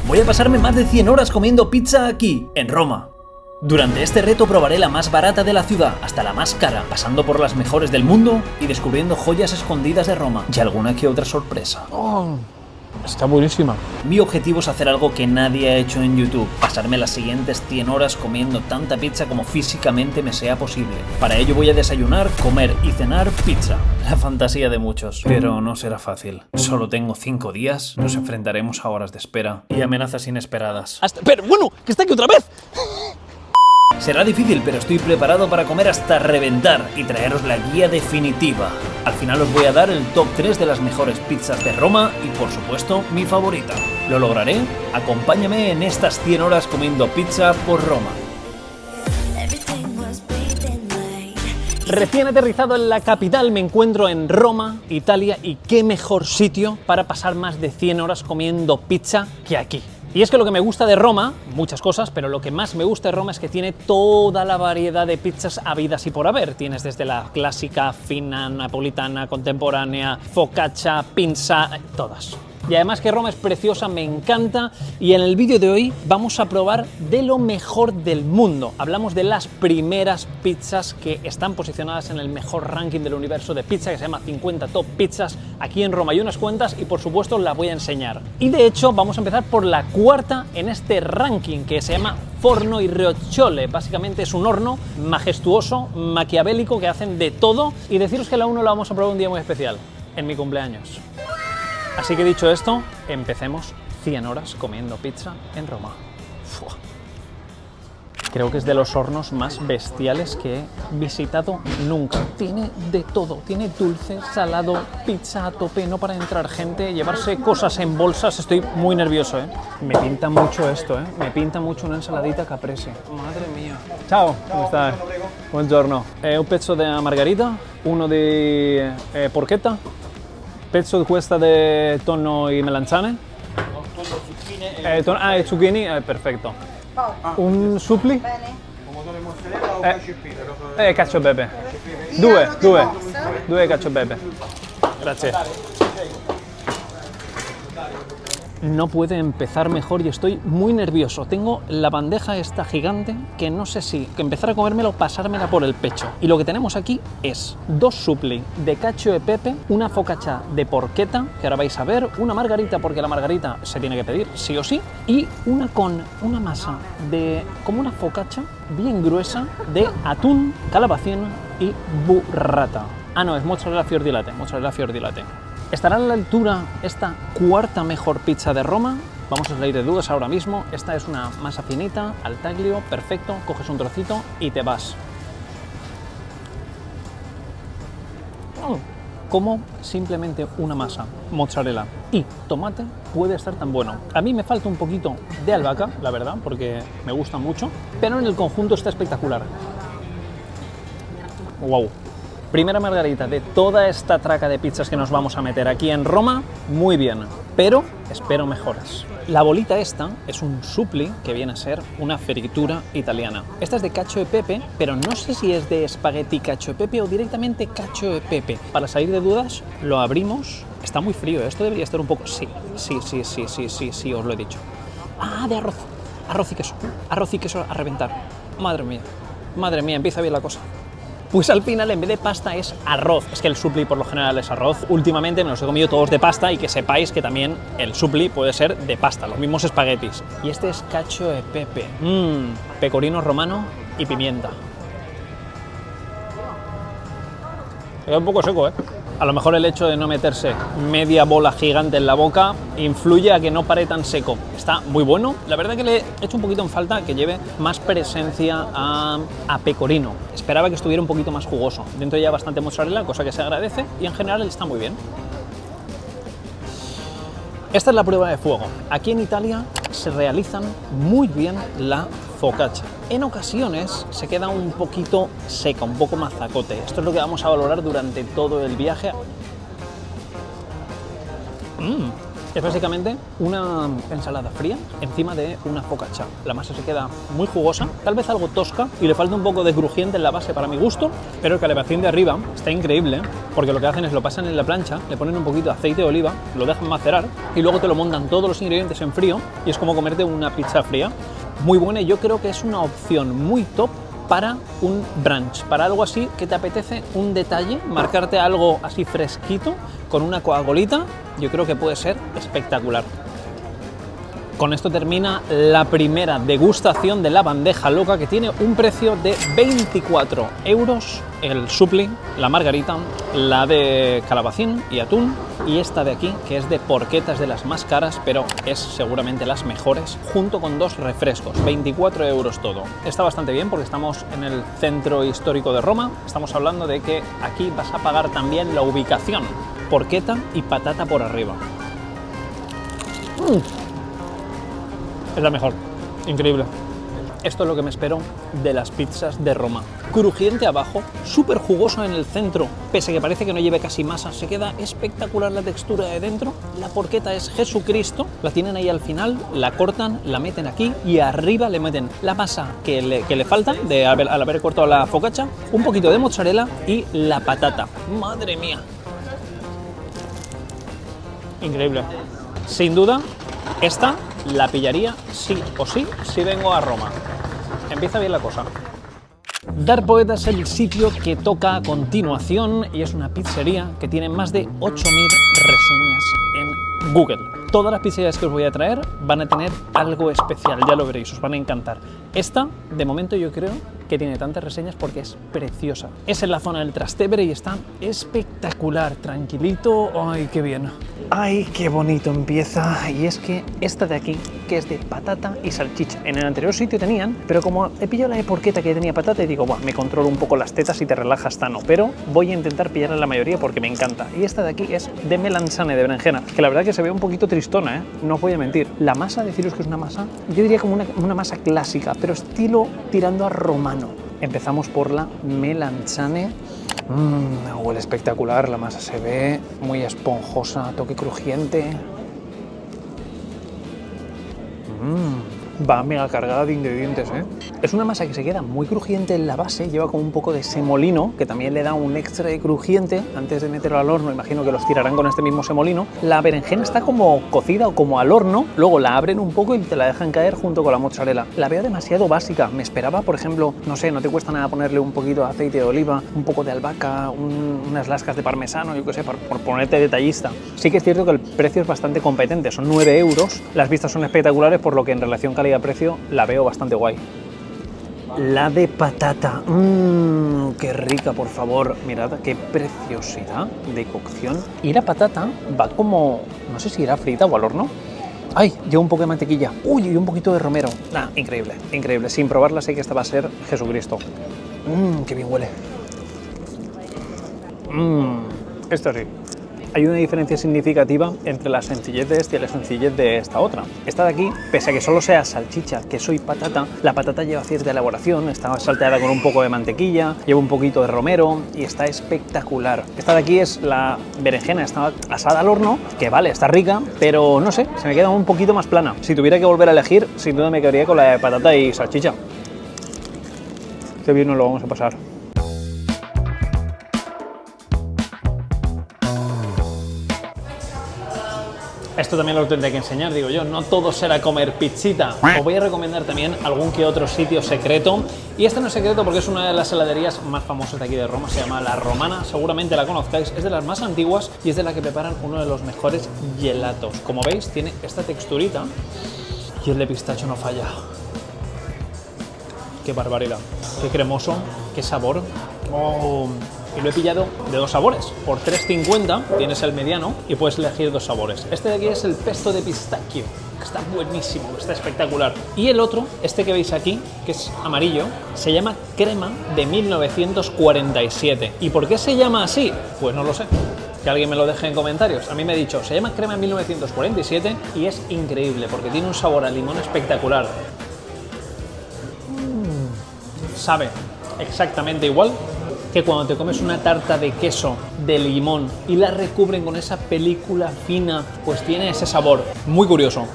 Voy a pasarme más de 100 horas comiendo pizza aquí, en Roma. Durante este reto probaré la más barata de la ciudad hasta la más cara, pasando por las mejores del mundo y descubriendo joyas escondidas de Roma y alguna que otra sorpresa. Oh, está buenísima. Mi objetivo es hacer algo que nadie ha hecho en YouTube, pasarme las siguientes 100 horas comiendo tanta pizza como físicamente me sea posible. Para ello voy a desayunar, comer y cenar pizza. La fantasía de muchos, pero no será fácil. Solo tengo 5 días, nos enfrentaremos a horas de espera y amenazas inesperadas. Pero bueno, que está aquí otra vez. Será difícil, pero estoy preparado para comer hasta reventar y traeros la guía definitiva. Al final os voy a dar el top 3 de las mejores pizzas de Roma y, por supuesto, mi favorita. ¿Lo lograré? Acompáñame en estas 100 horas comiendo pizza por Roma. Recién aterrizado en la capital, me encuentro en Roma, Italia, y qué mejor sitio para pasar más de 100 horas comiendo pizza que aquí. Y es que lo que me gusta de Roma, muchas cosas, pero lo que más me gusta de Roma es que tiene toda la variedad de pizzas habidas y por haber. Tienes desde la clásica, fina, napolitana, contemporánea, focaccia, pinza, todas. Y además que Roma es preciosa, me encanta, y en el vídeo de hoy vamos a probar de lo mejor del mundo. Hablamos de las primeras pizzas que están posicionadas en el mejor ranking del universo de pizza, que se llama 50 Top Pizzas. Aquí en Roma hay unas cuantas y por supuesto las voy a enseñar. Y de hecho vamos a empezar por la cuarta en este ranking, que se llama Forno y Riocciole. Básicamente es un horno majestuoso, maquiavélico, que hacen de todo. Y deciros que la 1 la vamos a probar un día muy especial, en mi cumpleaños. Así que dicho esto, empecemos 100 horas comiendo pizza en Roma. Fua. Creo que es de los hornos más bestiales que he visitado nunca. Tiene de todo, tiene dulce, salado, pizza a tope, no para entrar gente, llevarse cosas en bolsas. Estoy muy nervioso, ¿eh? Me pinta mucho esto, ¿eh? Me pinta mucho una ensaladita caprese. Madre mía. Ciao, come stai? Buongiorno. Un pezzo di margarita, uno di porchetta. Pezzo di questa di tonno e melanzane? Tonno, zucchini? Perfetto. Un suppli? Bene. Pomodoro mozzarella o cacio e pepe? Cacio e pepe. Due cacio e pepe. Grazie. No puede empezar mejor y estoy muy nervioso. Tengo la bandeja esta gigante que no sé si que empezar a comérmela o pasármela por el pecho. Y lo que tenemos aquí es 2 suppli de cacio e pepe, una focaccia de porchetta, que ahora vais a ver, una margarita, porque la margarita se tiene que pedir sí o sí, y una con una masa de como una focaccia bien gruesa de atún, calabacín y burrata. Ah, no, es mozzarella fior di latte, mozzarella fior di latte. ¿Estará a la altura esta cuarta mejor pizza de Roma? Vamos a salir de dudas ahora mismo. Esta es una masa finita, al taglio, perfecto. Coges un trocito y te vas. Como simplemente una masa, mozzarella y tomate puede estar tan bueno. A mí me falta un poquito de albahaca, la verdad, porque me gusta mucho, pero en el conjunto está espectacular. ¡Wow! Primera margarita de toda esta traca de pizzas que nos vamos a meter aquí en Roma, muy bien, pero espero mejoras. La bolita esta es un suppli que viene a ser una fritura italiana. Esta es de cacio e pepe, pero no sé si es de espagueti cacio e pepe o directamente cacio e pepe. Para salir de dudas, lo abrimos. Está muy frío, esto debería estar un poco... Sí, os lo he dicho. Ah, de arroz. Arroz y queso a reventar. Madre mía, empieza bien la cosa. Pues al final, en vez de pasta, es arroz. Es que el suppli por lo general es arroz. Últimamente me los he comido todos de pasta y que sepáis que también el suppli puede ser de pasta, los mismos espaguetis. Y este es cacio e pepe. Pecorino romano y pimienta. Es un poco seco, ¿eh? A lo mejor el hecho de no meterse media bola gigante en la boca influye a que no pare tan seco. Está muy bueno. La verdad que le he hecho un poquito en falta que lleve más presencia a pecorino. Esperaba que estuviera un poquito más jugoso. Dentro ya bastante mozzarella, cosa que se agradece, y en general está muy bien. Esta es la prueba de fuego. Aquí en Italia se realizan muy bien la focaccia. En ocasiones se queda un poquito seca, un poco mazacote. Esto es lo que vamos a valorar durante todo el viaje. Es básicamente una ensalada fría encima de una focaccia. La masa se queda muy jugosa, tal vez algo tosca y le falta un poco de crujiente en la base para mi gusto, pero el calabacín de arriba está increíble porque lo que hacen es lo pasan en la plancha, le ponen un poquito de aceite de oliva, lo dejan macerar y luego te lo montan todos los ingredientes en frío y es como comerte una pizza fría. Muy buena y yo creo que es una opción muy top para un brunch, para algo así que te apetece un detalle, marcarte algo así fresquito con una Coca-Colita, yo creo que puede ser espectacular. Con esto termina la primera degustación de la bandeja loca, que tiene un precio de 24 euros, el supli, la margarita, la de calabacín y atún y esta de aquí, que es de porquetas, de las más caras, pero es seguramente las mejores, junto con 2 refrescos, 24 euros todo. Está bastante bien porque estamos en el centro histórico de Roma, estamos hablando de que aquí vas a pagar también la ubicación, porqueta y patata por arriba. Es la mejor, increíble. Esto es lo que me espero de las pizzas de Roma. Crujiente abajo, súper jugoso en el centro, pese a que parece que no lleve casi masa, se queda espectacular la textura de dentro. La porqueta es Jesucristo, la tienen ahí al final, la cortan, la meten aquí y arriba le meten la masa que le falta al haber cortado la focaccia, un poquito de mozzarella y la patata. ¡Madre mía! Increíble. Sin duda, esta la pillaría sí o sí si vengo a Roma. Empieza bien la cosa. Dar Poeta es el sitio que toca a continuación y es una pizzería que tiene más de 8.000 reseñas en Google. Todas las pizzerías que os voy a traer van a tener algo especial, ya lo veréis, os van a encantar. Esta, de momento, yo creo que tiene tantas reseñas porque es preciosa. Es en la zona del Trastevere y está espectacular, tranquilito. ¡Ay, qué bien! ¡Ay, qué bonito empieza! Y es que esta de aquí, que es de patata y salchicha. En el anterior sitio tenían, pero como he pillado la de porqueta que tenía patata y digo, buah, me controlo un poco las tetas y te relajas tan, pero voy a intentar pillar la mayoría porque me encanta. Y esta de aquí es de melanzane, de berenjena, que la verdad que se ve un poquito tristona, ¿eh? No os voy a mentir. La masa, deciros que es una masa, yo diría como una masa clásica, pero estilo tirando a romano. Empezamos por la melanzane. Huele espectacular, la masa se ve muy esponjosa, toque crujiente. Va mega cargada de ingredientes, ¿eh? Es una masa que se queda muy crujiente en la base, lleva como un poco de semolino, que también le da un extra de crujiente. Antes de meterlo al horno, imagino que los tirarán con este mismo semolino. La berenjena está como cocida o como al horno, luego la abren un poco y te la dejan caer junto con la mozzarella. La veo demasiado básica, me esperaba, por ejemplo, no sé, no te cuesta nada ponerle un poquito de aceite de oliva, un poco de albahaca, unas lascas de parmesano, yo qué sé, por ponerte detallista. Sí que es cierto que el precio es bastante competente, son 9 euros, las vistas son espectaculares, por lo que en relación calidad-precio la veo bastante guay. La de patata, qué rica, por favor, mirad qué preciosidad de cocción. Y la patata va como, no sé si era frita o al horno. ¡Ay! Lleva un poco de mantequilla. ¡Uy! Y un poquito de romero. Increíble, increíble. Sin probarla sé que esta va a ser Jesucristo. ¡Qué bien huele! Esto sí. Hay una diferencia significativa entre la sencillez de esta y la sencillez de esta otra. Esta de aquí, pese a que solo sea salchicha, queso y patata, la patata lleva cierta elaboración, está salteada con un poco de mantequilla, lleva un poquito de romero y está espectacular. Esta de aquí es la berenjena, está asada al horno, que vale, está rica, pero no sé, se me queda un poquito más plana. Si tuviera que volver a elegir, sin duda me quedaría con la de patata y salchicha. Qué bien nos lo vamos a pasar. Esto también lo tendré que enseñar, digo yo, no todo será comer pizzita. Os voy a recomendar también algún que otro sitio secreto. Y este no es secreto porque es una de las heladerías más famosas de aquí de Roma, se llama La Romana, seguramente la conozcáis, es de las más antiguas y es de la que preparan uno de los mejores gelatos. Como veis, tiene esta texturita y el de pistacho no falla. Qué barbaridad, qué cremoso, qué sabor. Y lo he pillado de 2 sabores. Por 3,50 tienes el mediano y puedes elegir 2 sabores. Este de aquí es el pesto de pistachio, que está buenísimo, está espectacular. Y el otro, este que veis aquí, que es amarillo, se llama crema de 1947. ¿Y por qué se llama así? Pues no lo sé. Que alguien me lo deje en comentarios. A mí me ha dicho, se llama crema de 1947 y es increíble porque tiene un sabor a limón espectacular. Sabe exactamente igual que cuando te comes una tarta de queso de limón y la recubren con esa película fina, pues tiene ese sabor muy curioso.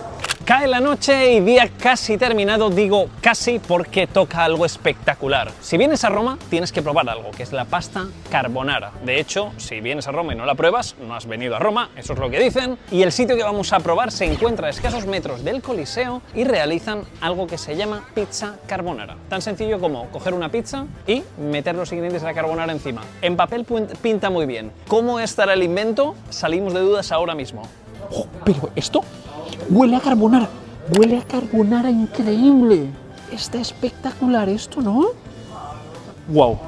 Cae la noche y día casi terminado, digo casi porque toca algo espectacular. Si vienes a Roma, tienes que probar algo, que es la pasta carbonara. De hecho, si vienes a Roma y no la pruebas, no has venido a Roma, eso es lo que dicen. Y el sitio que vamos a probar se encuentra a escasos metros del Coliseo y realizan algo que se llama pizza carbonara. Tan sencillo como coger una pizza y meter los ingredientes de la carbonara encima. En papel pinta muy bien. ¿Cómo estará el invento? Salimos de dudas ahora mismo. Oh, pero esto huele a carbonara increíble. Está espectacular esto, ¿no? Wow,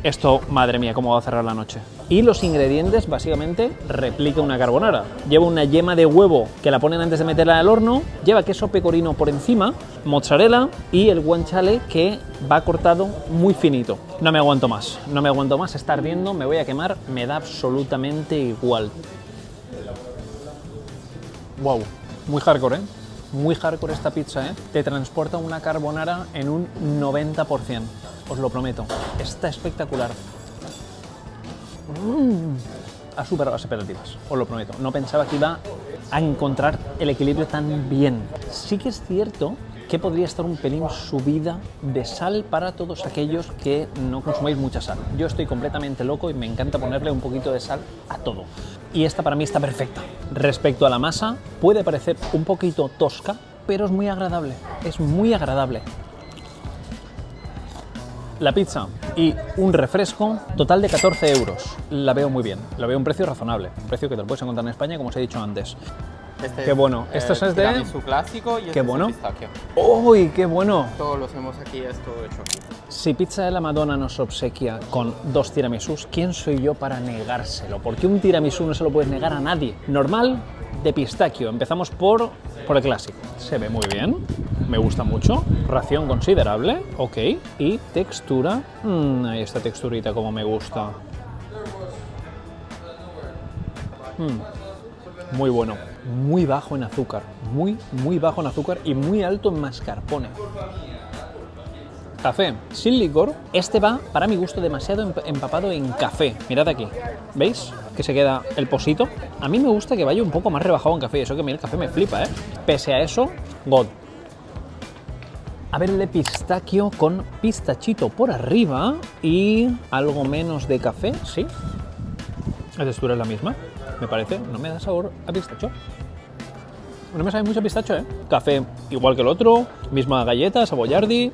esto, madre mía, cómo va a cerrar la noche. Y los ingredientes básicamente replica una carbonara. Lleva una yema de huevo que la ponen antes de meterla al horno, lleva queso pecorino por encima, mozzarella y el guanciale que va cortado muy finito. No me aguanto más, está ardiendo, me voy a quemar, me da absolutamente igual. Wow, muy hardcore, ¿eh? Muy hardcore esta pizza, ¿eh? Te transporta una carbonara en un 90%, os lo prometo. Está espectacular. Ha superado las expectativas, os lo prometo. No pensaba que iba a encontrar el equilibrio tan bien. Sí que es cierto que podría estar un pelín subida de sal para todos aquellos que no consumáis mucha sal. Yo estoy completamente loco y me encanta ponerle un poquito de sal a todo. Y esta para mí está perfecta. Respecto a la masa, puede parecer un poquito tosca, pero es muy agradable. Es muy agradable. La pizza y un refresco, total de 14 euros. La veo muy bien. La veo a un precio razonable. Un precio que te lo puedes encontrar en España, como os he dicho antes. Qué bueno. Esto es de tiramisú clásico y qué este bueno. es pistachio. ¡Uy, qué bueno! Todos lo hacemos aquí, es todo hecho aquí. Si Pizza de la Madonna nos obsequia con 2 tiramisús, ¿quién soy yo para negárselo? Porque un tiramisú no se lo puedes negar a nadie. Normal, de pistachio. Empezamos por el clásico. Se ve muy bien, me gusta mucho. Ración considerable, ok. Y textura, ahí esta texturita como me gusta. Muy bueno, muy bajo en azúcar, muy bajo en azúcar y muy alto en mascarpone. Café sin licor, este va, para mi gusto, demasiado empapado en café. Mirad aquí, ¿veis? Que se queda el posito. A mí me gusta que vaya un poco más rebajado en café, eso que a mí el café me flipa, ¿eh? Pese a eso, God. A ver el de pistachio con pistachito por arriba y algo menos de café, ¿sí? La textura es la misma, me parece. No me da sabor a pistacho. No me sabe mucho a pistacho, ¿eh? Café igual que el otro, misma galleta, saboyardi.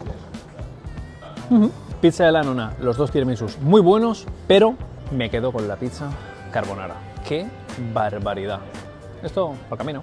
Pizza de la nona, los 2 tiramisús muy buenos, pero me quedo con la pizza carbonara. ¡Qué barbaridad! Esto por camino.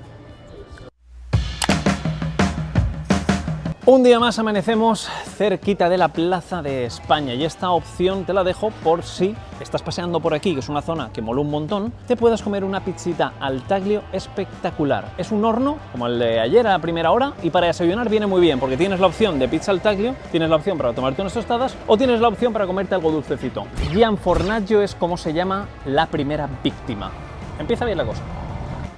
Un día más amanecemos cerquita de la Plaza de España y esta opción te la dejo por si estás paseando por aquí, que es una zona que mola un montón, te puedas comer una pizzita al taglio espectacular. Es un horno como el de ayer a primera hora y para desayunar viene muy bien porque tienes la opción de pizza al taglio, tienes la opción para tomarte unas tostadas o tienes la opción para comerte algo dulcecito. Gianfornaggio es como se llama la primera víctima. Empieza bien la cosa.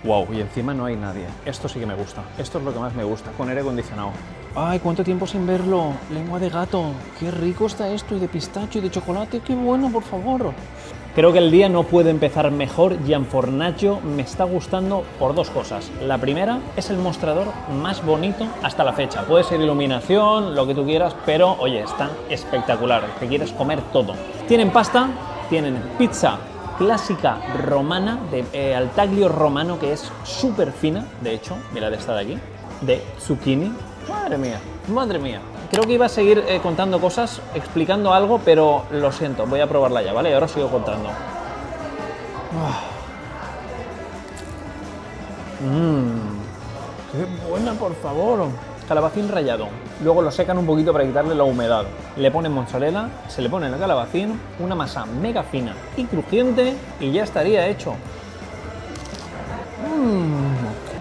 Wow, y encima no hay nadie. Esto sí que me gusta. Esto es lo que más me gusta, con aire acondicionado. ¡Ay, cuánto tiempo sin verlo! Lengua de gato. ¡Qué rico está esto! Y de pistacho y de chocolate. ¡Qué bueno, por favor! Creo que el día no puede empezar mejor. Gianfornaggio me está gustando por 2 cosas. La primera es el mostrador más bonito hasta la fecha. Puede ser iluminación, lo que tú quieras, pero oye, está espectacular. Te quieres comer todo. Tienen pasta, tienen pizza clásica romana, al taglio romano, que es súper fina, de hecho, mirad esta de aquí, de zucchini. Madre mía, madre mía. Creo que iba a seguir contando cosas, explicando algo, pero lo siento, voy a probarla ya, ¿vale? Y ahora sigo contando. ¡Qué buena, por favor! Calabacín rallado. Luego lo secan un poquito para quitarle la humedad. Le ponen mozzarella, se le pone el calabacín, una masa mega fina y crujiente y ya estaría hecho.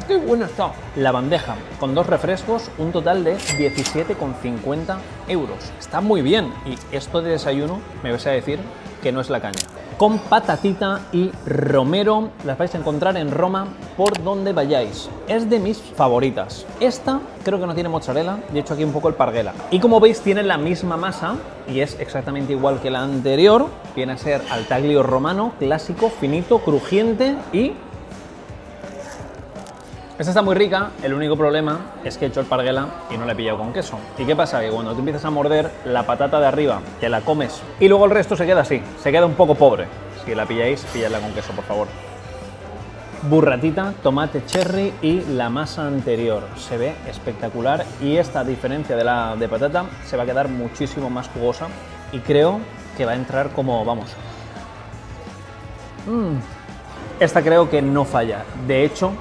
¡Qué buena está! La bandeja con 2 refrescos, un total de 17,50 euros. Está muy bien y esto de desayuno me vas a decir que no es la caña. con patatita y romero. Las vais a encontrar en Roma por donde vayáis. Es de mis favoritas. Esta creo que no tiene mozzarella, y he hecho aquí un poco el parguela. Y como veis tiene la misma masa y es exactamente igual que la anterior. Viene a ser al taglio romano, clásico, finito, crujiente y... Esta está muy rica, el único problema es que he hecho el parguela y no la he pillado con queso. ¿Y qué pasa? Que cuando tú empiezas a morder la patata de arriba, te la comes y luego el resto se queda así, se queda un poco pobre. Si la pilláis, pilladla con queso, por favor. Burratita, tomate cherry y la masa anterior. Se ve espectacular y esta, a diferencia de la de patata, se va a quedar muchísimo más jugosa y creo que va a entrar como, vamos... Esta creo que no falla. De hecho,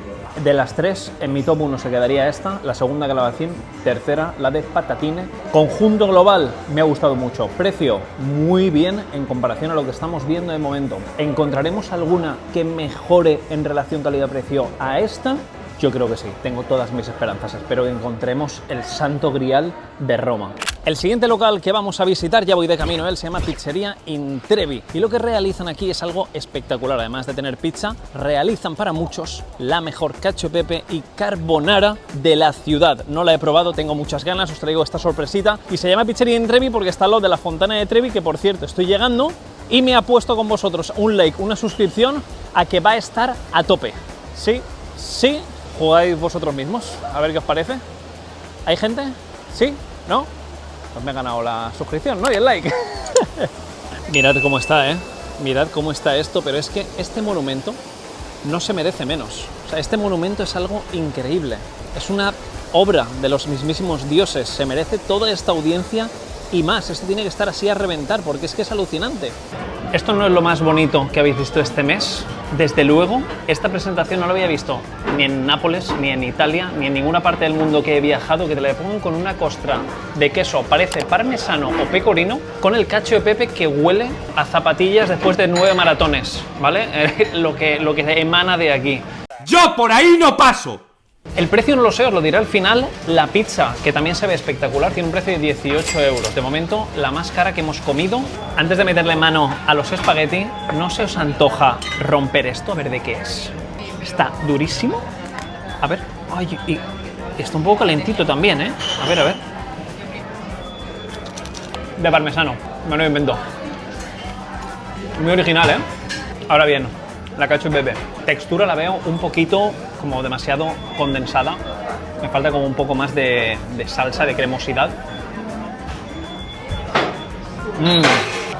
de las tres, en mi top 1 se quedaría esta, la segunda calabacín, tercera la de patatine. Conjunto global, me ha gustado mucho. Precio, muy bien en comparación a lo que estamos viendo de momento. ¿Encontraremos alguna que mejore en relación calidad-precio a esta? Yo creo que sí, tengo todas mis esperanzas. Espero que encontremos el santo grial de Roma. El siguiente local que vamos a visitar, ya voy de camino, él se llama Pizzeria Intrevi. Y lo que realizan aquí es algo espectacular. Además de tener pizza, realizan para muchos la mejor cacio e pepe y carbonara de la ciudad. No la he probado, tengo muchas ganas, os traigo esta sorpresita. Y se llama Pizzeria Intrevi porque está al lado de la Fontana de Trevi, que por cierto estoy llegando y me ha puesto con vosotros un like, una suscripción a que va a estar a tope. Sí, sí. ¿Jugáis vosotros mismos? A ver qué os parece. ¿Hay gente? ¿Sí? ¿No? Pues me he ganado la suscripción, ¿no? Y el like. Mirad cómo está, ¿eh? Mirad cómo está esto, pero es que este monumento no se merece menos. O sea, este monumento es algo increíble. Es una obra de los mismísimos dioses. Se merece toda esta audiencia y más. Esto tiene que estar así a reventar porque es que es alucinante. Esto no es lo más bonito que habéis visto este mes. Desde luego, esta presentación no la había visto ni en Nápoles, ni en Italia, ni en ninguna parte del mundo que he viajado, que te la pongan con una costra de queso, parece parmesano o pecorino, con el cacio e pepe que huele a zapatillas después de 9 maratones, ¿vale? lo que emana de aquí. ¡Yo por ahí no paso! El precio no lo sé, os lo diré al final. La pizza, que también se ve espectacular, tiene un precio de 18 euros. De momento, la más cara que hemos comido. Antes de meterle mano a los espagueti, ¿no se os antoja romper esto? A ver de qué es. Está durísimo. A ver. Ay, y está un poco calentito también, ¿eh? A ver, a ver. De parmesano, me lo invento. Muy original, ¿eh? Ahora bien, la cacio e pepe. Textura la veo un poquito como demasiado condensada. Me falta como un poco más de salsa, de cremosidad.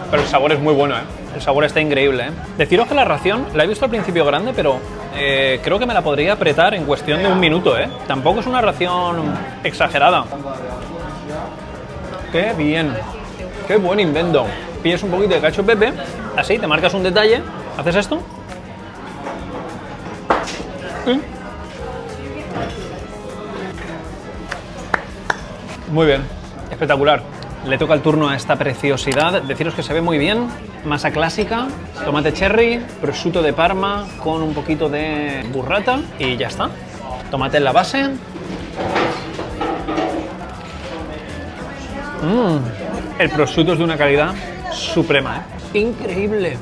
Pero el sabor es muy bueno, ¿eh? El sabor está increíble, ¿eh? Deciros que la ración la he visto al principio grande, pero creo que me la podría apretar en cuestión de un minuto, ¿eh? Tampoco es una ración exagerada. ¡Qué bien! ¡Qué buen invento! Pillas un poquito de cacio e pepe, así, te marcas un detalle, haces esto. Muy bien, espectacular. Le toca el turno a esta preciosidad. Deciros que se ve muy bien. Masa clásica, tomate cherry, prosciutto de Parma con un poquito de burrata y ya está. Tomate en la base. El prosciutto es de una calidad suprema, ¿eh? Increíble.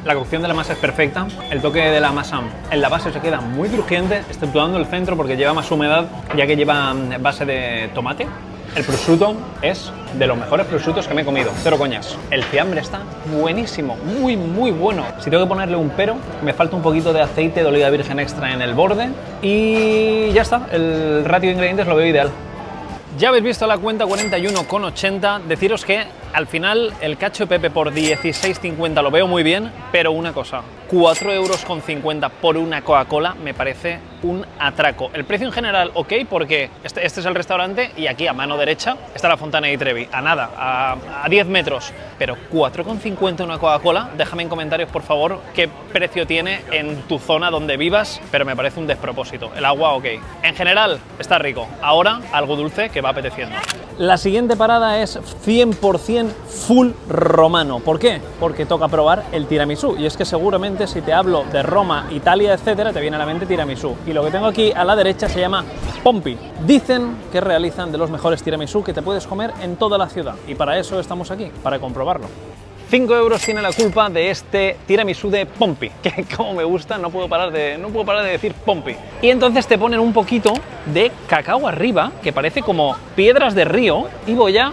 La cocción de la masa es perfecta, el toque de la masa en la base se queda muy crujiente, exceptuando el centro porque lleva más humedad, ya que lleva base de tomate. El prosciutto es de los mejores prosciuttos que me he comido, cero coñas. El fiambre está buenísimo, muy muy bueno. Si tengo que ponerle un pero, me falta un poquito de aceite de oliva virgen extra en el borde y ya está, el ratio de ingredientes lo veo ideal. Ya habéis visto la cuenta 41,80. Deciros que al final el cacio e pepe por 16,50 lo veo muy bien, pero una cosa, 4,50 € por una Coca-Cola me parece un atraco. El precio en general, ok, porque este es el restaurante y aquí a mano derecha está la Fontana di Trevi, a nada, a 10 metros. Pero 4,50 una Coca-Cola, déjame en comentarios por favor qué precio tiene en tu zona donde vivas, pero me parece un despropósito. El agua, ok. En general, está rico. Ahora, algo dulce que va apeteciendo. La siguiente parada es 100% full romano. ¿Por qué? Porque toca probar el tiramisú. Y es que seguramente si te hablo de Roma, Italia, etcétera, te viene a la mente tiramisú. Y lo que tengo aquí a la derecha se llama Pompi. Dicen que realizan de los mejores tiramisú que te puedes comer en toda la ciudad. Y para eso estamos aquí, para comprobarlo. 5 euros tiene la culpa de este tiramisú de Pompi, que como me gusta, no puedo parar de decir Pompi. Y entonces te ponen un poquito de cacao arriba, que parece como piedras de río, y voy a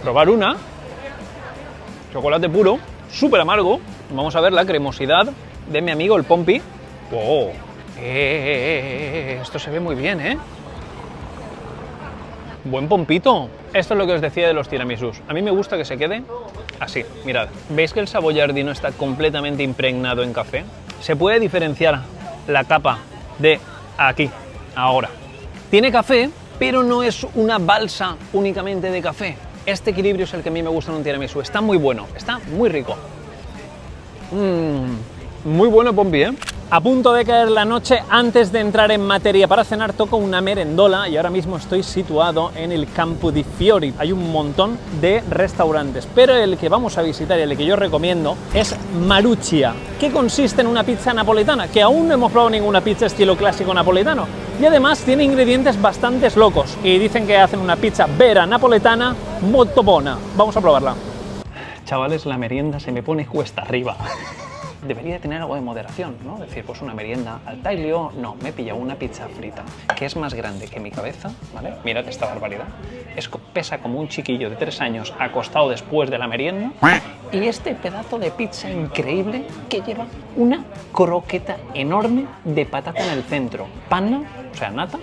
probar una. Chocolate puro, súper amargo. Vamos a ver la cremosidad de mi amigo el Pompi. ¡Oh! Esto se ve muy bien, ¿eh? Buen pompito. Esto es lo que os decía de los tiramisús. A mí me gusta que se quede así. Mirad, ¿veis que el Savoiardi no está completamente impregnado en café? Se puede diferenciar la capa de aquí, ahora. Tiene café, pero no es una balsa únicamente de café. Este equilibrio es el que a mí me gusta en un tiramisú. Está muy bueno, está muy rico. Muy bueno Pompi, ¿eh? A punto de caer la noche, antes de entrar en materia para cenar, toco una merendola y ahora mismo estoy situado en el Campo di Fiori. Hay un montón de restaurantes, pero el que vamos a visitar y el que yo recomiendo es Maruccia, que consiste en una pizza napoletana, que aún no hemos probado ninguna pizza estilo clásico napoletano. Y además tiene ingredientes bastante locos y dicen que hacen una pizza vera napoletana molto buena. Vamos a probarla. Chavales, la merienda se me pone cuesta arriba. Debería tener algo de moderación, ¿no? Decir, pues una merienda al taglio, no, me he pillado una pizza frita, que es más grande que mi cabeza, ¿vale? Mirad esta barbaridad. Pesa como un chiquillo de 3 años acostado después de la merienda. Y este pedazo de pizza increíble que lleva una croqueta enorme de patata en el centro. Panna, o sea, nata,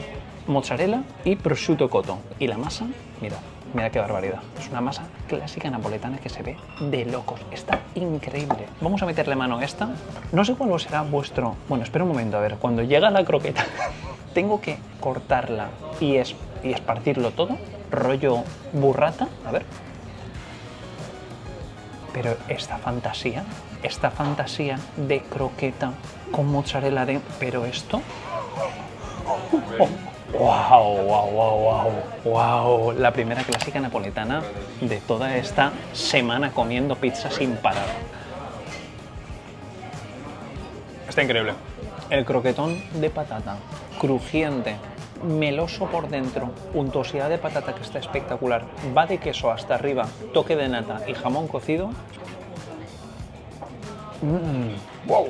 mozzarella y prosciutto cotto. Y la masa, mirad. Mira qué barbaridad. Es una masa clásica napoletana que se ve de locos. Está increíble. Vamos a meterle mano a esta. No sé cuál será vuestro... Bueno, espera un momento, a ver. Cuando llega la croqueta, tengo que cortarla y esparcirlo todo. Rollo burrata. A ver. Pero esta fantasía de croqueta con mozzarella de... Pero esto... ¡Wow! La primera clásica napoletana de toda esta semana comiendo pizza sin parar. Está increíble. El croquetón de patata, crujiente, meloso por dentro, untuosidad de patata que está espectacular, va de queso hasta arriba, toque de nata y jamón cocido. ¡Wow!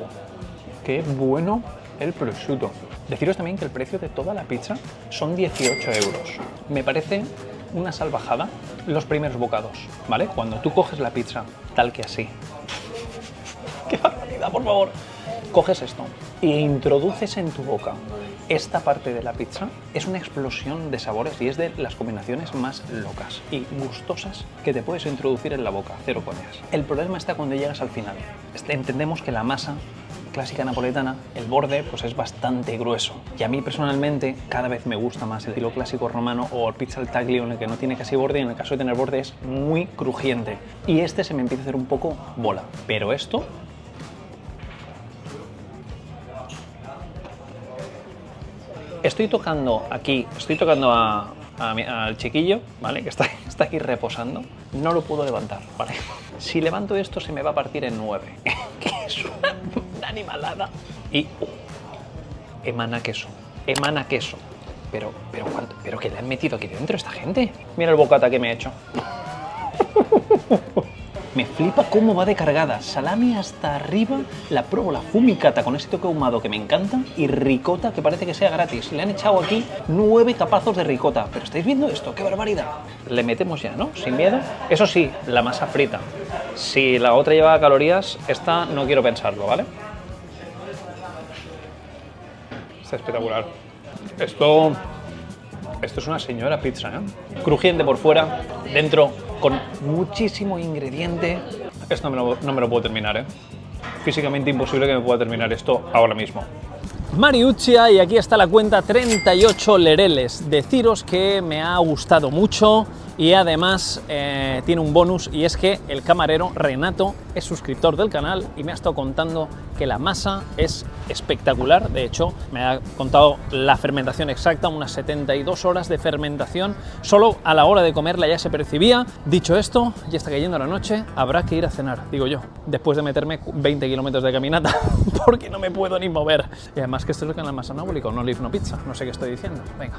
¡Qué bueno el prosciutto! Deciros también que el precio de toda la pizza son 18 euros. Me parece una salvajada los primeros bocados, ¿vale? Cuando tú coges la pizza tal que así. ¡Qué barbaridad, por favor! Coges esto e introduces en tu boca esta parte de la pizza. Es una explosión de sabores y es de las combinaciones más locas y gustosas que te puedes introducir en la boca, cero coñas. El problema está cuando llegas al final. Entendemos que la masa clásica napoletana, el borde pues es bastante grueso y a mí personalmente cada vez me gusta más el estilo clásico romano o el pizza al taglio en el que no tiene casi borde y en el caso de tener borde es muy crujiente y este se me empieza a hacer un poco bola, pero esto estoy tocando al chiquillo, ¿vale? Que está aquí reposando, no lo puedo levantar, ¿vale? Si levanto esto se me va a partir en 9, que es una animalada. Y emana queso. Pero ¿qué le han metido aquí dentro esta gente? Mira el bocata que me he hecho. Me flipa cómo va de cargada. Salami hasta arriba, la provola fumicata con ese toque ahumado que me encanta y ricota que parece que sea gratis. Le han echado aquí 9 capazos de ricota. ¿Pero estáis viendo esto? ¡Qué barbaridad! Le metemos ya, ¿no? Sin miedo. Eso sí, la masa frita. Si la otra llevaba calorías, esta no quiero pensarlo, ¿vale? Está espectacular. Esto es una señora pizza, ¿eh? Crujiente por fuera, dentro con muchísimo ingrediente. Esto no me lo puedo terminar, ¿eh? Físicamente imposible que me pueda terminar esto ahora mismo. Maruccia, y aquí está la cuenta, 38 lereles. Deciros que me ha gustado mucho y además tiene un bonus, y es que el camarero Renato es suscriptor del canal y me ha estado contando que la masa es espectacular. De hecho, me ha contado la fermentación exacta, unas 72 horas de fermentación. Solo a la hora de comerla ya se percibía. Dicho esto, ya está cayendo la noche, habrá que ir a cenar, digo yo, después de meterme 20 kilómetros de caminata, porque no me puedo ni mover. Y además que esto es lo que en la masa anabólica, no leaf no pizza, no sé qué estoy diciendo. Venga.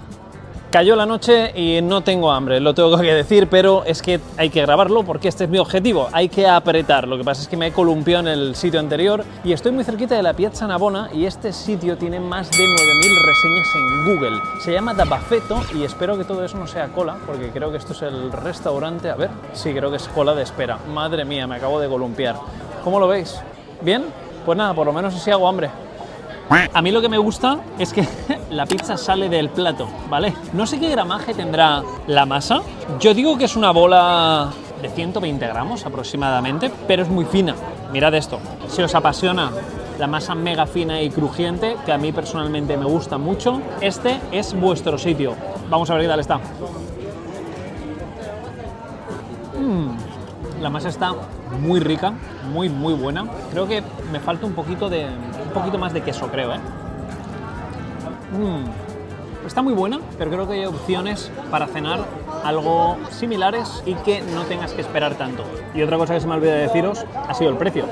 Cayó la noche y no tengo hambre, lo tengo que decir, pero es que hay que grabarlo porque este es mi objetivo, hay que apretar. Lo que pasa es que me he columpiado en el sitio anterior y estoy muy cerquita de la Piazza Navona y este sitio tiene más de 9.000 reseñas en Google. Se llama Da Buffetto y espero que todo eso no sea cola, porque creo que esto es el restaurante. A ver, sí, creo que es cola de espera. Madre mía, me acabo de columpiar. ¿Cómo lo veis? ¿Bien? Pues nada, por lo menos así hago hambre. A mí lo que me gusta es que la pizza sale del plato, ¿vale? No sé qué gramaje tendrá la masa. Yo digo que es una bola de 120 gramos aproximadamente, pero es muy fina. Mirad esto. Si os apasiona la masa mega fina y crujiente, que a mí personalmente me gusta mucho, este es vuestro sitio. Vamos a ver qué tal está. La masa está muy rica, muy buena. Creo que me falta un poquito más de queso, creo, ¿eh? Está muy buena, pero creo que hay opciones para cenar algo similares y que no tengas que esperar tanto. Y otra cosa que se me olvidó de deciros ha sido el precio.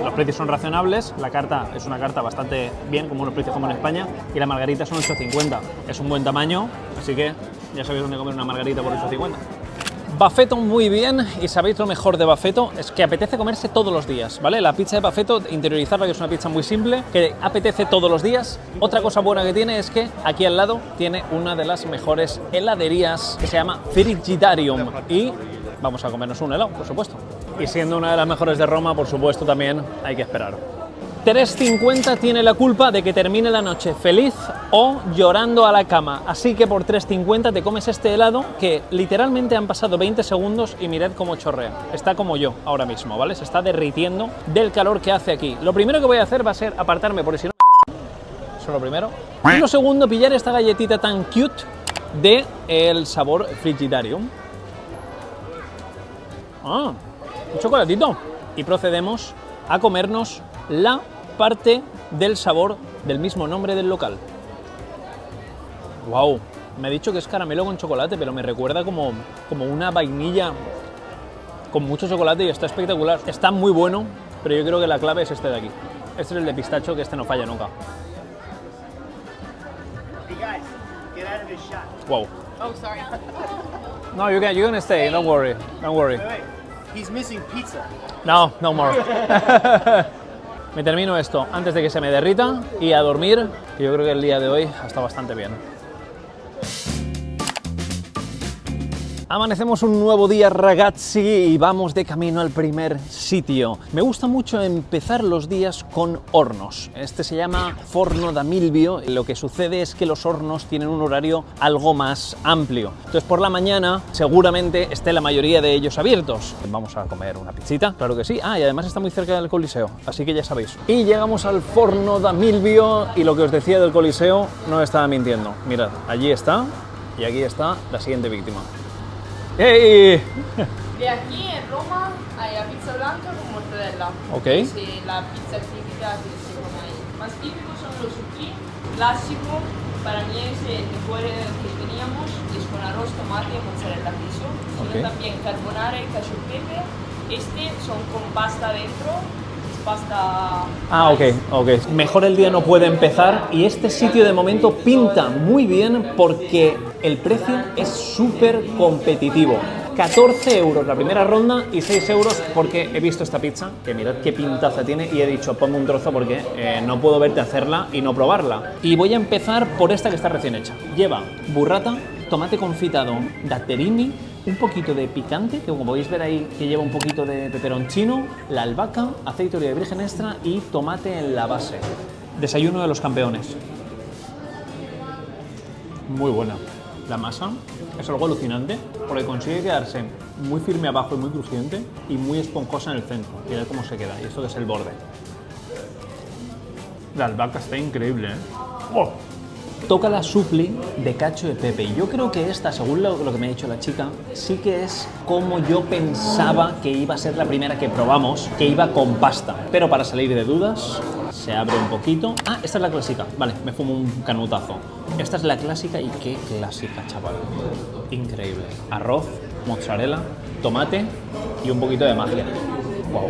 Los precios son razonables, la carta es una carta bastante bien, como unos precios como en España, y la margarita son 8,50. Es un buen tamaño, así que ya sabéis dónde comer una margarita por 8,50. Buffetto muy bien, y sabéis lo mejor de Buffetto es que apetece comerse todos los días, ¿vale? La pizza de Buffetto, interiorizarla, que es una pizza muy simple, que apetece todos los días. Otra cosa buena que tiene es que aquí al lado tiene una de las mejores heladerías que se llama Frigidarium y vamos a comernos un helado, por supuesto. Y siendo una de las mejores de Roma, por supuesto, también hay que esperar. 3,50 tiene la culpa de que termine la noche feliz o llorando a la cama. Así que por 3,50 te comes este helado que literalmente han pasado 20 segundos y mirad cómo chorrea. Está como yo ahora mismo, ¿vale? Se está derritiendo del calor que hace aquí. Lo primero que voy a hacer va a ser apartarme porque si no... Eso es lo primero. Y lo segundo, pillar esta galletita tan cute de el sabor Frigidarium. Ah, un chocolatito. Y procedemos a comernos la parte del sabor del mismo nombre del local. Wow, me ha dicho que es caramelo con chocolate, pero me recuerda como una vainilla con mucho chocolate y está espectacular. Está muy bueno, pero yo creo que la clave es este de aquí. Este es el de pistacho, que este no falla nunca. Wow. Oh, sorry. No, you can stay, don't worry, don't worry. He's missing pizza. No, no more. Me termino esto antes de que se me derrita y a dormir, que yo creo que el día de hoy ha estado bastante bien. Amanecemos un nuevo día, ragazzi, y vamos de camino al primer sitio. Me gusta mucho empezar los días con hornos. Este se llama Forno da Milvio. Lo que sucede es que los hornos tienen un horario algo más amplio. Entonces por la mañana seguramente esté la mayoría de ellos abiertos. Vamos a comer una pizzita, claro que sí. Ah, y además está muy cerca del Coliseo, así que ya sabéis. Y llegamos al Forno da Milvio y lo que os decía del Coliseo no estaba mintiendo. Mirad, allí está y aquí está la siguiente víctima. ¡Hey! De aquí en Roma hay la pizza blanca con mortadella. Ok. Es la pizza típica que se come ahí. Más típicos son los zucchini. Clásico para mí es el mejor que teníamos, es con arroz, tomate y mozzarella queso. Ok. Sino también carbonara y cacio e pepe. Este son con pasta dentro. Pasta. Ah, ok. Mejor el día no puede empezar y este sitio de momento pinta muy bien porque el precio es súper competitivo. 14 euros la primera ronda y 6 euros porque he visto esta pizza, que mirad qué pintaza tiene y he dicho ponme un trozo porque no puedo verte hacerla y no probarla. Y voy a empezar por esta que está recién hecha. Lleva burrata, tomate confitado, datterini, un poquito de picante, que como podéis ver ahí que lleva un poquito de peperoncino, la albahaca, aceite de oliva virgen extra y tomate en la base. Desayuno de los campeones. Muy buena. La masa es algo alucinante porque consigue quedarse muy firme abajo y muy crujiente y muy esponjosa en el centro. Mirad cómo se queda, y esto que es el borde. La albahaca está increíble, ¿eh? ¡Oh! Toca la supli de cacio e pepe. Y yo creo que esta, según lo que me ha dicho la chica, sí que es como yo pensaba que iba a ser la primera que probamos, que iba con pasta. Pero para salir de dudas, se abre un poquito. Ah, esta es la clásica. Vale, me fumo un canutazo. Esta es la clásica y qué clásica, chaval. Increíble. Arroz, mozzarella, tomate y un poquito de magia. Wow.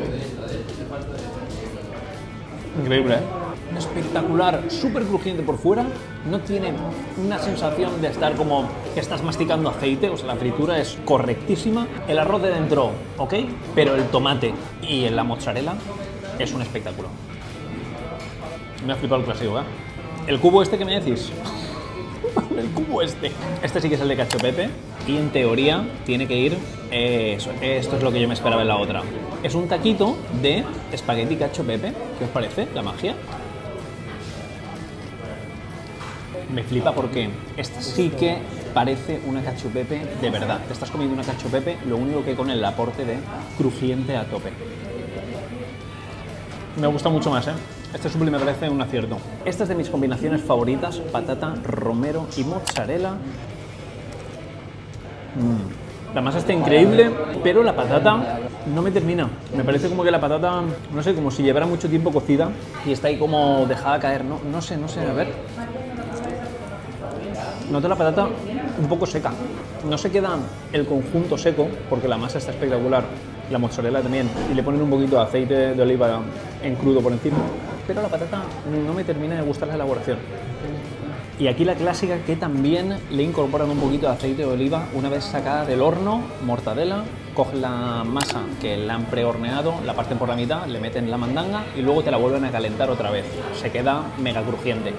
Increíble, ¿eh? espectacular, súper crujiente por fuera, no tiene una sensación de estar como que estás masticando aceite, o sea, la fritura es correctísima, el arroz de dentro, ok, pero el tomate y la mozzarella es un espectáculo. Me ha flipado el clásico, ¿eh? El cubo este que me decís, el cubo este sí que es el de cacio pepe y en teoría tiene que ir eso, esto es lo que yo me esperaba en la otra. Es un taquito de espagueti cacio pepe. ¿Qué os parece? La magia. Me flipa porque esta sí que parece una cacio pepe de verdad. Te estás comiendo una cacio pepe, lo único que con el aporte de crujiente a tope. Me gusta mucho más, ¿eh? Este supli me parece un acierto. Esta es de mis combinaciones favoritas, patata, romero y mozzarella. La masa está increíble, pero la patata no me termina. Me parece como que la patata, no sé, como si llevara mucho tiempo cocida y está ahí como dejada caer. No sé, a ver. Noto la patata un poco seca. No se queda el conjunto seco, porque la masa está espectacular, la mozzarella también, y le ponen un poquito de aceite de oliva en crudo por encima. Pero la patata no me termina de gustar la elaboración. Y aquí la clásica, que también le incorporan un poquito de aceite de oliva una vez sacada del horno, mortadela, cogen la masa que la han prehorneado, la parten por la mitad, le meten la mandanga y luego te la vuelven a calentar otra vez. Se queda mega crujiente.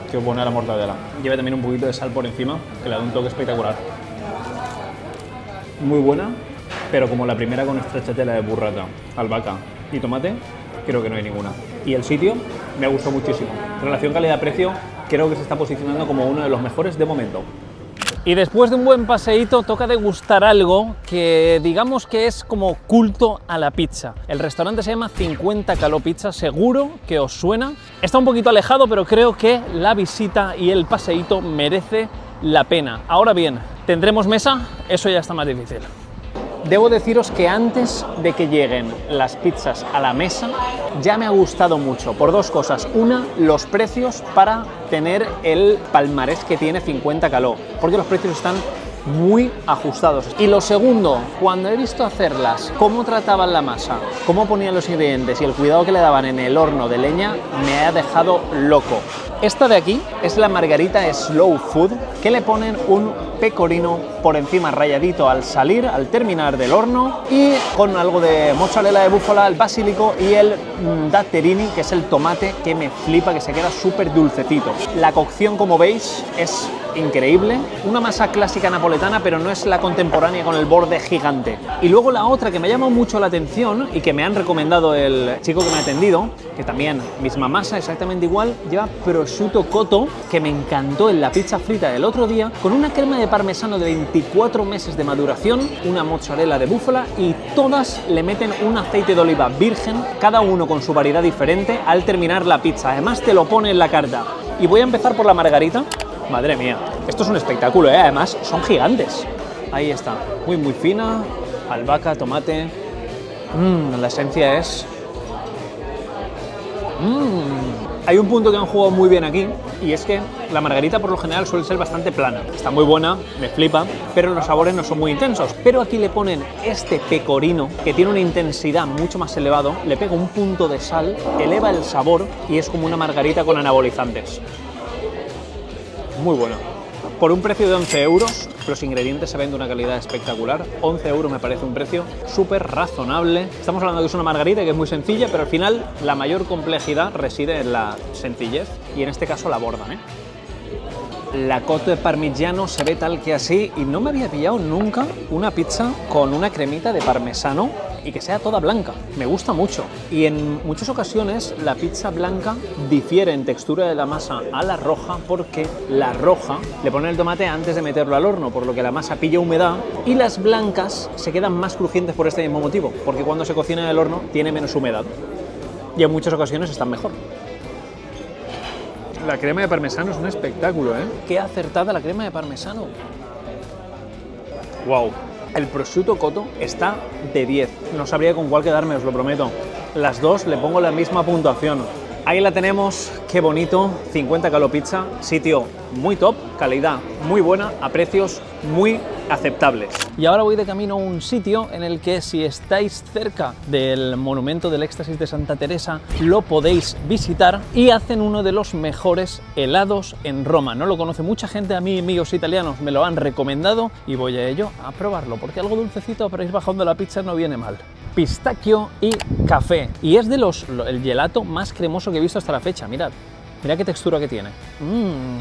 Qué buena la mortadela. Lleva también un poquito de sal por encima, que le da un toque espectacular. Muy buena, pero como la primera con stracciatella de burrata, albahaca y tomate, creo que no hay ninguna. Y el sitio me gustó muchísimo. Relación calidad-precio, creo que se está posicionando como uno de los mejores de momento. Y después de un buen paseíto toca degustar algo que digamos que es como culto a la pizza. El restaurante se llama 50 Calò Pizza, seguro que os suena. Está un poquito alejado, pero creo que la visita y el paseíto merece la pena. Ahora bien, ¿tendremos mesa? Eso ya está más difícil. Debo deciros que antes de que lleguen las pizzas a la mesa ya me ha gustado mucho por dos cosas. Una, los precios para tener el palmarés que tiene 50 Calò, porque los precios están muy ajustados. Y lo segundo, cuando he visto hacerlas, cómo trataban la masa, cómo ponían los ingredientes y el cuidado que le daban en el horno de leña, me ha dejado loco. Esta de aquí es la margarita Slow Food, que le ponen un pecorino por encima rayadito al salir, al terminar del horno, y con algo de mozzarella de búfala, el basílico y el datterini, que es el tomate que me flipa, que se queda súper dulcecito. La cocción, como veis, es increíble. Una masa clásica napoletana, pero no es la contemporánea con el borde gigante. Y luego la otra que me ha llamado mucho la atención y que me han recomendado el chico que me ha atendido, que también misma masa, exactamente igual, lleva prosciutto cotto, que me encantó en la pizza frita del otro día, con una crema de parmesano de 24 meses de maduración, una mozzarella de búfala, y todas le meten un aceite de oliva virgen, cada uno con su variedad diferente, al terminar la pizza. Además te lo pone en la carta. Y voy a empezar por la margarita. Madre mía, esto es un espectáculo, ¿eh? Además son gigantes. Ahí está, muy fina, albahaca, tomate. La esencia es... Hay un punto que han jugado muy bien aquí, y es que la margarita por lo general suele ser bastante plana. Está muy buena, me flipa, pero los sabores no son muy intensos. Pero aquí le ponen este pecorino, que tiene una intensidad mucho más elevado, le pega un punto de sal, eleva el sabor, y es como una margarita con anabolizantes. Muy bueno. Por un precio de 11 euros, los ingredientes se ven de una calidad espectacular. 11 euros me parece un precio súper razonable. Estamos hablando de que es una margarita que es muy sencilla, pero al final la mayor complejidad reside en la sencillez, y en este caso la abordan, ¿eh? La cotto de parmigiano se ve tal que así, y no me había pillado nunca una pizza con una cremita de parmesano y que sea toda blanca. Me gusta mucho. Y en muchas ocasiones la pizza blanca difiere en textura de la masa a la roja, porque la roja le ponen el tomate antes de meterlo al horno, por lo que la masa pilla humedad, y las blancas se quedan más crujientes por este mismo motivo, porque cuando se cocina en el horno tiene menos humedad. Y en muchas ocasiones están mejor. La crema de parmesano es un espectáculo, ¿eh? Qué acertada la crema de parmesano. Wow. El prosciutto cotto está de 10. No sabría con cuál quedarme, os lo prometo. Las dos le pongo la misma puntuación. Ahí la tenemos, qué bonito, 50 Calo Pizza, sitio muy top, calidad muy buena, a precios muy aceptables. Y ahora voy de camino a un sitio en el que si estáis cerca del Monumento del Éxtasis de Santa Teresa, lo podéis visitar y hacen uno de los mejores helados en Roma. No lo conoce mucha gente, a mí amigos italianos me lo han recomendado y voy a ello a probarlo, porque algo dulcecito para ir bajando la pizza no viene mal. Pistachio y café. Y es de el gelato más cremoso que he visto hasta la fecha, mirad. Mirad qué textura que tiene.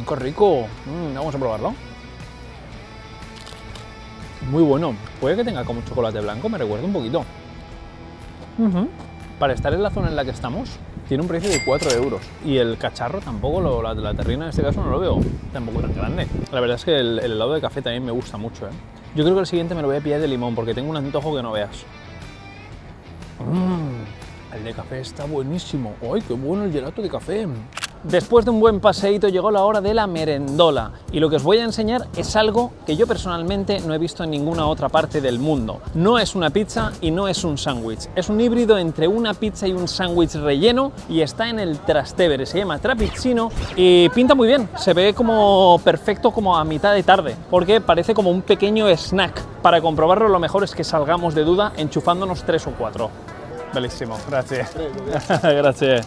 ¡Qué rico! Vamos a probarlo. Muy bueno. Puede que tenga como chocolate blanco, me recuerda un poquito. Para estar en la zona en la que estamos, tiene un precio de 4 euros. Y el cacharro tampoco, la terrina en este caso no lo veo tampoco tan grande. La verdad es que el helado de café también me gusta mucho, ¿eh? Yo creo que el siguiente me lo voy a pillar de limón, porque tengo un antojo que no veas. El de café está buenísimo. ¡Ay, qué bueno el gelato de café! Después de un buen paseíto llegó la hora de la merendola y lo que os voy a enseñar es algo que yo personalmente no he visto en ninguna otra parte del mundo. No es una pizza y no es un sándwich, es un híbrido entre una pizza y un sándwich relleno y está en el Trastevere, se llama Trapizzino y pinta muy bien, se ve como perfecto como a mitad de tarde porque parece como un pequeño snack. Para comprobarlo lo mejor es que salgamos de duda enchufándonos 3 o 4. Bellísimo, gracias. Gracias.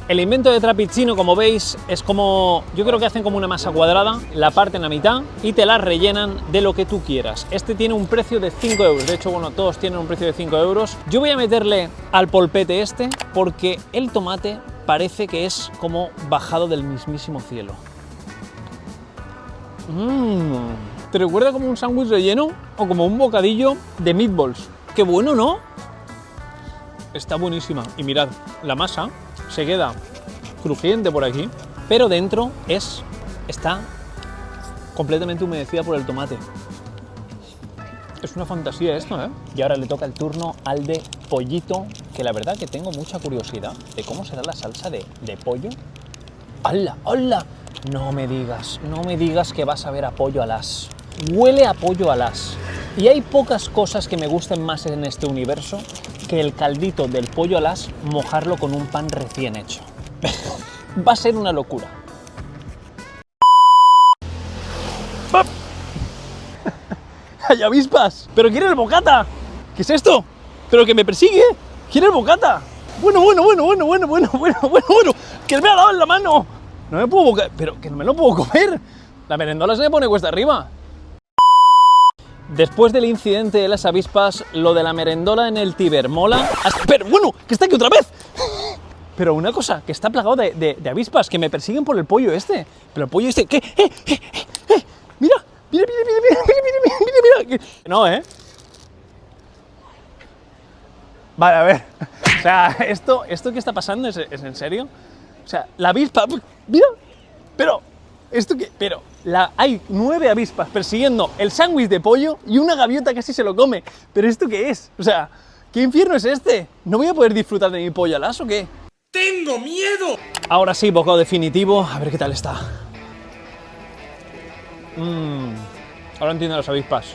El invento de Trapizzino, como veis, es como, yo creo que hacen como una masa cuadrada, la parten a mitad y te la rellenan de lo que tú quieras. Este tiene un precio de 5 euros, de hecho, bueno, todos tienen un precio de 5 euros. Yo voy a meterle al polpete este porque el tomate parece que es como bajado del mismísimo cielo. ¿Te recuerda como un sándwich relleno o como un bocadillo de meatballs? ¡Qué bueno!, ¿no? Está buenísima. Y mirad, la masa se queda crujiente por aquí, pero dentro está completamente humedecida por el tomate. Es una fantasía esto, ¿eh? Y ahora le toca el turno al de pollito, que la verdad que tengo mucha curiosidad de cómo será la salsa de pollo. ¡Hala! ¡Hala! No me digas que vas a ver a pollo al as. Huele a pollo al as. Y hay pocas cosas que me gusten más en este universo que el caldito del pollo al as, mojarlo con un pan recién hecho. Va a ser una locura. ¡Hay avispas! ¡Pero quiere el bocata! ¿Qué es esto? ¿Pero que me persigue? ¡Quiere el bocata! Bueno. ¡Que me ha dado en la mano! No me puedo pero que no me lo puedo comer. La merendola se me pone cuesta arriba. Después del incidente de las avispas, lo de la merendola en el Tíber mola. Pero bueno, que está aquí otra vez. Pero una cosa, que está plagado de avispas que me persiguen por el pollo este. Pero el pollo este, ¿qué? Mira. No, ¿eh? Vale, a ver. O sea, ¿esto qué está pasando? ¿Es en serio? O sea, la avispa, mira, pero, ¿esto qué? Pero, hay 9 avispas persiguiendo el sándwich de pollo y una gaviota casi se lo come. ¿Pero esto qué es? O sea, ¿qué infierno es este? ¿No voy a poder disfrutar de mi pollo al as o qué? ¡Tengo miedo! Ahora sí, bocado definitivo, a ver qué tal está. Ahora entiendo las avispas.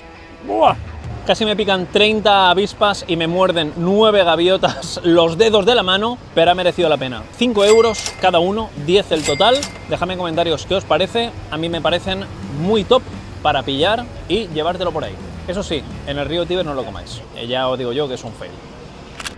¡Buah! Casi me pican 30 avispas y me muerden 9 gaviotas los dedos de la mano, pero ha merecido la pena. 5 euros cada uno, 10 el total. Dejadme en comentarios qué os parece. A mí me parecen muy top para pillar y llevártelo por ahí. Eso sí, en el río Tíber no lo comáis. Ya os digo yo que es un fail.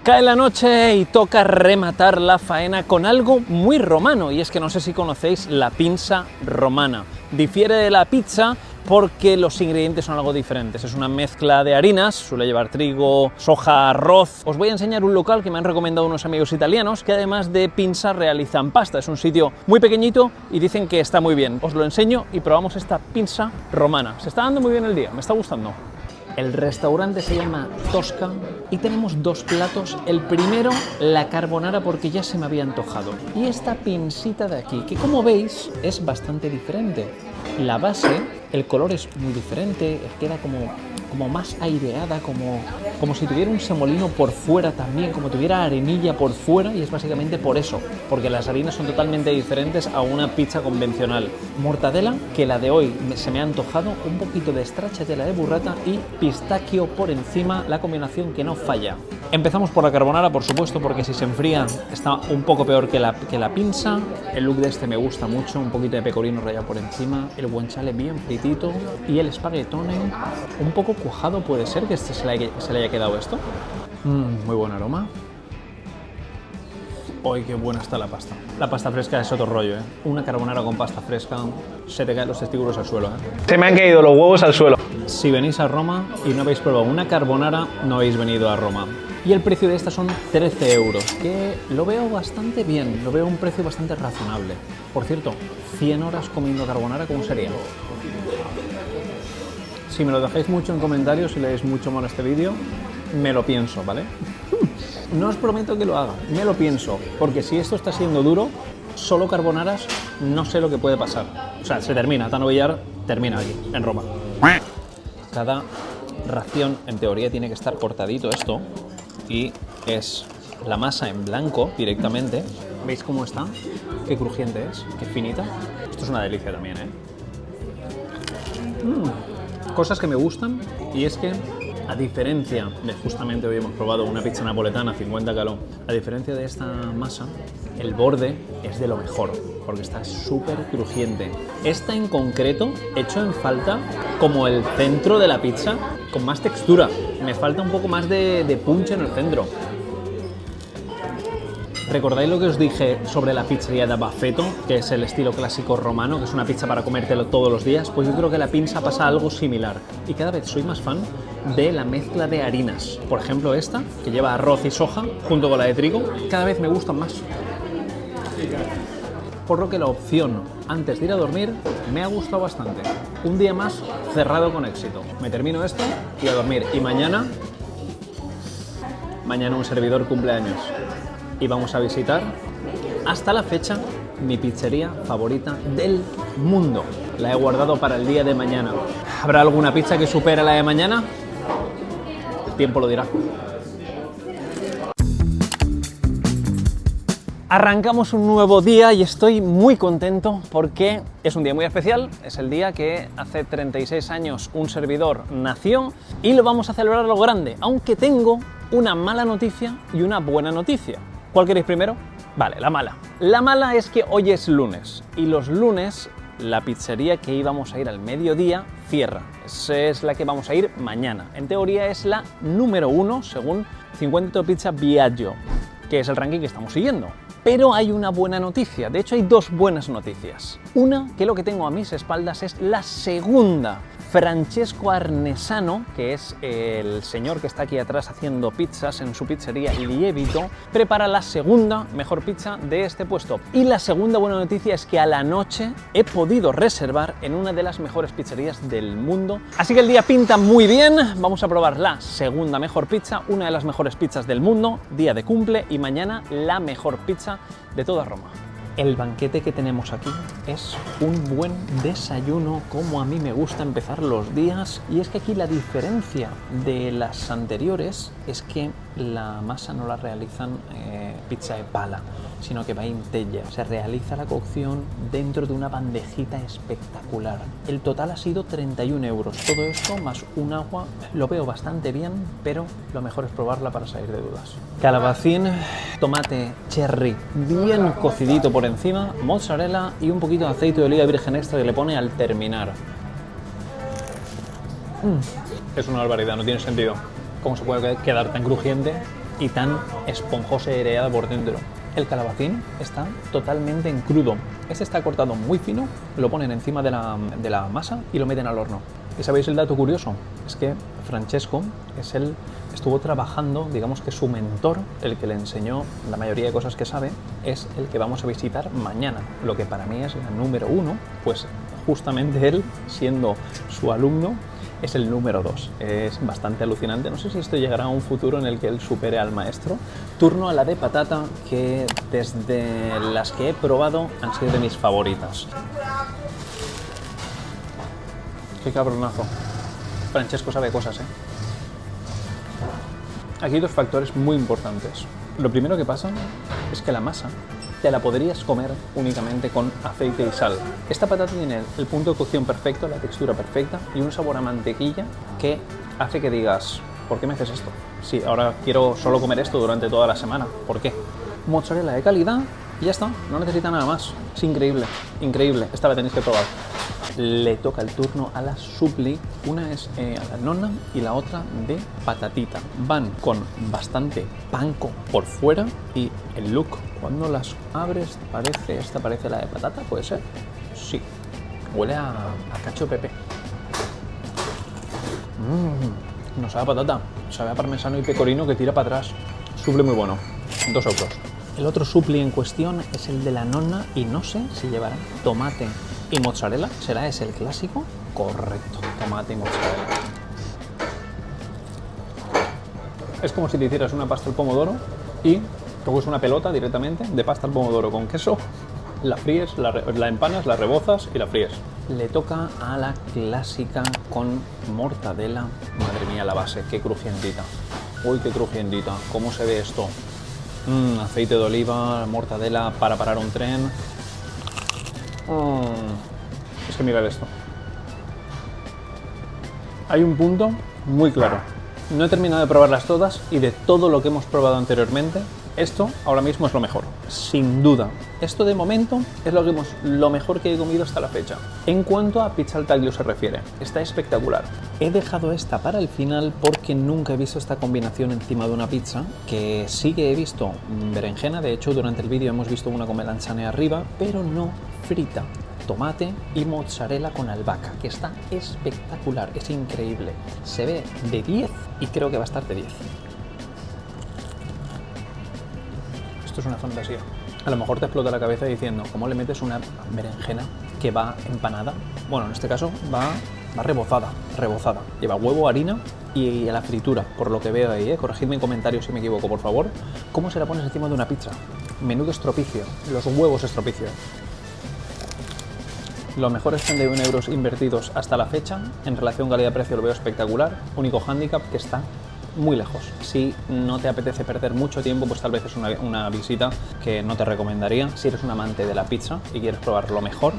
Cae la noche y toca rematar la faena con algo muy romano, y es que no sé si conocéis la pinza romana. Difiere de la pizza porque los ingredientes son algo diferentes. Es una mezcla de harinas, suele llevar trigo, soja, arroz. Os voy a enseñar un local que me han recomendado unos amigos italianos que además de pinza realizan pasta. Es un sitio muy pequeñito y dicen que está muy bien. Os lo enseño y probamos esta pinza romana. Se está dando muy bien el día, me está gustando. El restaurante se llama Tosca y tenemos 2 platos. El primero, la carbonara, porque ya se me había antojado. Y esta pincita de aquí, que como veis es bastante diferente. La base El color es muy diferente, queda como más aireada, como si tuviera un semolino por fuera también, como tuviera arenilla por fuera, y es básicamente por eso, porque las harinas son totalmente diferentes a una pizza convencional. Mortadela, que la de hoy se me ha antojado, un poquito de stracciatella de burrata y pistachio por encima, la combinación que no falla. Empezamos por la carbonara, por supuesto, porque si se enfría está un poco peor que la pinza. El look de este me gusta mucho, un poquito de pecorino rallado por encima, el guanciale bien fritito y el spaghettone un poco cuajado. Puede ser que se le haya quedado esto. Muy buen aroma. ¡Ay, qué buena está la pasta! La pasta fresca es otro rollo, ¿eh? Una carbonara con pasta fresca, se te caen los testículos al suelo, ¿eh? Se me han caído los huevos al suelo. Si venís a Roma y no habéis probado una carbonara, no habéis venido a Roma. Y el precio de esta son 13 euros, que lo veo bastante bien, lo veo un precio bastante razonable. Por cierto, 100 horas comiendo carbonara, ¿cómo sería? Si me lo dejáis mucho en comentarios y leéis mucho más este vídeo, me lo pienso, ¿vale? No os prometo que lo haga, me lo pienso, porque si esto está siendo duro, solo carbonaras, no sé lo que puede pasar. O sea, se termina, Tano Villar termina aquí, en Roma. Cada ración, en teoría, tiene que estar cortadito esto, y es la masa en blanco directamente. ¿Veis cómo está? Qué crujiente es, qué finita. Esto es una delicia también, ¿eh? Cosas que me gustan, y es que a diferencia de, justamente hoy hemos probado una pizza napoletana 50 caló, a diferencia de esta masa, el borde es de lo mejor, porque está súper crujiente. Esta en concreto, echo en falta como el centro de la pizza, con más textura. Me falta un poco más de punch en el centro. ¿Recordáis lo que os dije sobre la pizzería de Baffetto, que es el estilo clásico romano, que es una pizza para comértelo todos los días? Pues yo creo que la pinza pasa algo similar. Y cada vez soy más fan de la mezcla de harinas. Por ejemplo, esta, que lleva arroz y soja, junto con la de trigo, cada vez me gustan más. Por lo que la opción antes de ir a dormir me ha gustado bastante. Un día más cerrado con éxito. Me termino esto y a dormir. Y mañana un servidor cumpleaños. Y vamos a visitar, hasta la fecha, mi pizzería favorita del mundo. La he guardado para el día de mañana. ¿Habrá alguna pizza que supere la de mañana? El tiempo lo dirá. Arrancamos un nuevo día y estoy muy contento porque es un día muy especial. Es el día que hace 36 años un servidor nació y lo vamos a celebrar a lo grande, aunque tengo una mala noticia y una buena noticia. ¿Cuál queréis primero? Vale, la mala. La mala es que hoy es lunes y los lunes la pizzería que íbamos a ir al mediodía cierra. Esa es la que vamos a ir mañana. En teoría es la número 1 según 50 Pizza Viaggio, que es el ranking que estamos siguiendo. Pero hay una buena noticia, de hecho hay dos buenas noticias. Una, que lo que tengo a mis espaldas es la segunda. Francesco Arnesano, que es el señor que está aquí atrás haciendo pizzas en su pizzería Lievito, prepara la segunda mejor pizza de este puesto. Y la segunda buena noticia es que a la noche he podido reservar en una de las mejores pizzerías del mundo. Así que el día pinta muy bien, vamos a probar la segunda mejor pizza, una de las mejores pizzas del mundo, día de cumple, y mañana la mejor pizza de toda Roma. El banquete que tenemos aquí es un buen desayuno, como a mí me gusta empezar los días, y es que aquí la diferencia de las anteriores es que la masa no la realizan pizza e pala, sino que va in teglia. Se realiza la cocción dentro de una bandejita espectacular. El total ha sido 31 euros. Todo esto más un agua, lo veo bastante bien, pero lo mejor es probarla para salir de dudas. Calabacín, tomate cherry bien cocidito por encima, mozzarella y un poquito de aceite de oliva virgen extra que le pone al terminar. Es una barbaridad, no tiene sentido. ¿Cómo se puede quedar tan crujiente y tan esponjosa y aireada por dentro? El calabacín está totalmente en crudo. Este está cortado muy fino, lo ponen encima de la masa y lo meten al horno. ¿Y sabéis el dato curioso? Es que Francesco estuvo trabajando, digamos que su mentor, el que le enseñó la mayoría de cosas que sabe, es el que vamos a visitar mañana. Lo que para mí es la número 1, pues justamente él, siendo su alumno, es el número 2. Es bastante alucinante. No sé si esto llegará a un futuro en el que él supere al maestro. Turno a la de patata, que desde las que he probado han sido de mis favoritas. Qué cabronazo. Francesco sabe cosas, ¿eh? Aquí hay dos factores muy importantes. Lo primero que pasa es que la masa te la podrías comer únicamente con aceite y sal. Esta patata tiene el punto de cocción perfecto, la textura perfecta y un sabor a mantequilla que hace que digas, ¿por qué me haces esto? Sí, ahora quiero solo comer esto durante toda la semana. ¿Por qué? Mozzarella de calidad y ya está, no necesita nada más. Es increíble, increíble. Esta la tenéis que probar. Le toca el turno a la supli. Una es a la nonna y la otra de patatita. Van con bastante panko por fuera y el look, cuando las abres, esta parece la de patata, ¿puede ser? Sí, huele a cacho de pepe. No sabe a patata, sabe a parmesano y pecorino que tira para atrás. Supli muy bueno, 2 euros. El otro supli en cuestión es el de la nonna y no sé si llevará tomate y mozzarella. ¿Será ese el clásico? Correcto, tomate y mozzarella. Es como si te hicieras una pasta al pomodoro y coges una pelota directamente de pasta al pomodoro con queso, la fríes, la empanas, la rebozas y la fríes. Le toca a la clásica con mortadela. Madre mía, la base, qué crujientita. Uy, qué crujientita. ¿Cómo se ve esto? Aceite de oliva, mortadela para parar un tren. Es que mirad esto. Hay un punto muy claro. No he terminado de probarlas todas y de todo lo que hemos probado anteriormente, esto ahora mismo es lo mejor, sin duda. Esto de momento es lo mejor que he comido hasta la fecha. En cuanto a pizza al taglio se refiere, está espectacular. He dejado esta para el final porque nunca he visto esta combinación encima de una pizza, que sí que he visto berenjena, de hecho durante el vídeo hemos visto una con melanzane arriba, pero no frita. Tomate y mozzarella con albahaca, que está espectacular, es increíble. Se ve de 10 y creo que va a estar de 10. Esto es una fantasía. A lo mejor te explota la cabeza diciendo, ¿cómo le metes una berenjena que va empanada? Bueno, en este caso va rebozada. Lleva huevo, harina y a la fritura, por lo que veo ahí, ¿eh? Corregidme en comentarios si me equivoco, por favor. ¿Cómo se la pones encima de una pizza? Menudo estropicio, los huevos estropicio. Los mejores 31 euros invertidos hasta la fecha. En relación calidad-precio lo veo espectacular. Único hándicap que está muy lejos. Si no te apetece perder mucho tiempo, pues tal vez es una visita que no te recomendaría. Si eres un amante de la pizza y quieres probar lo mejor,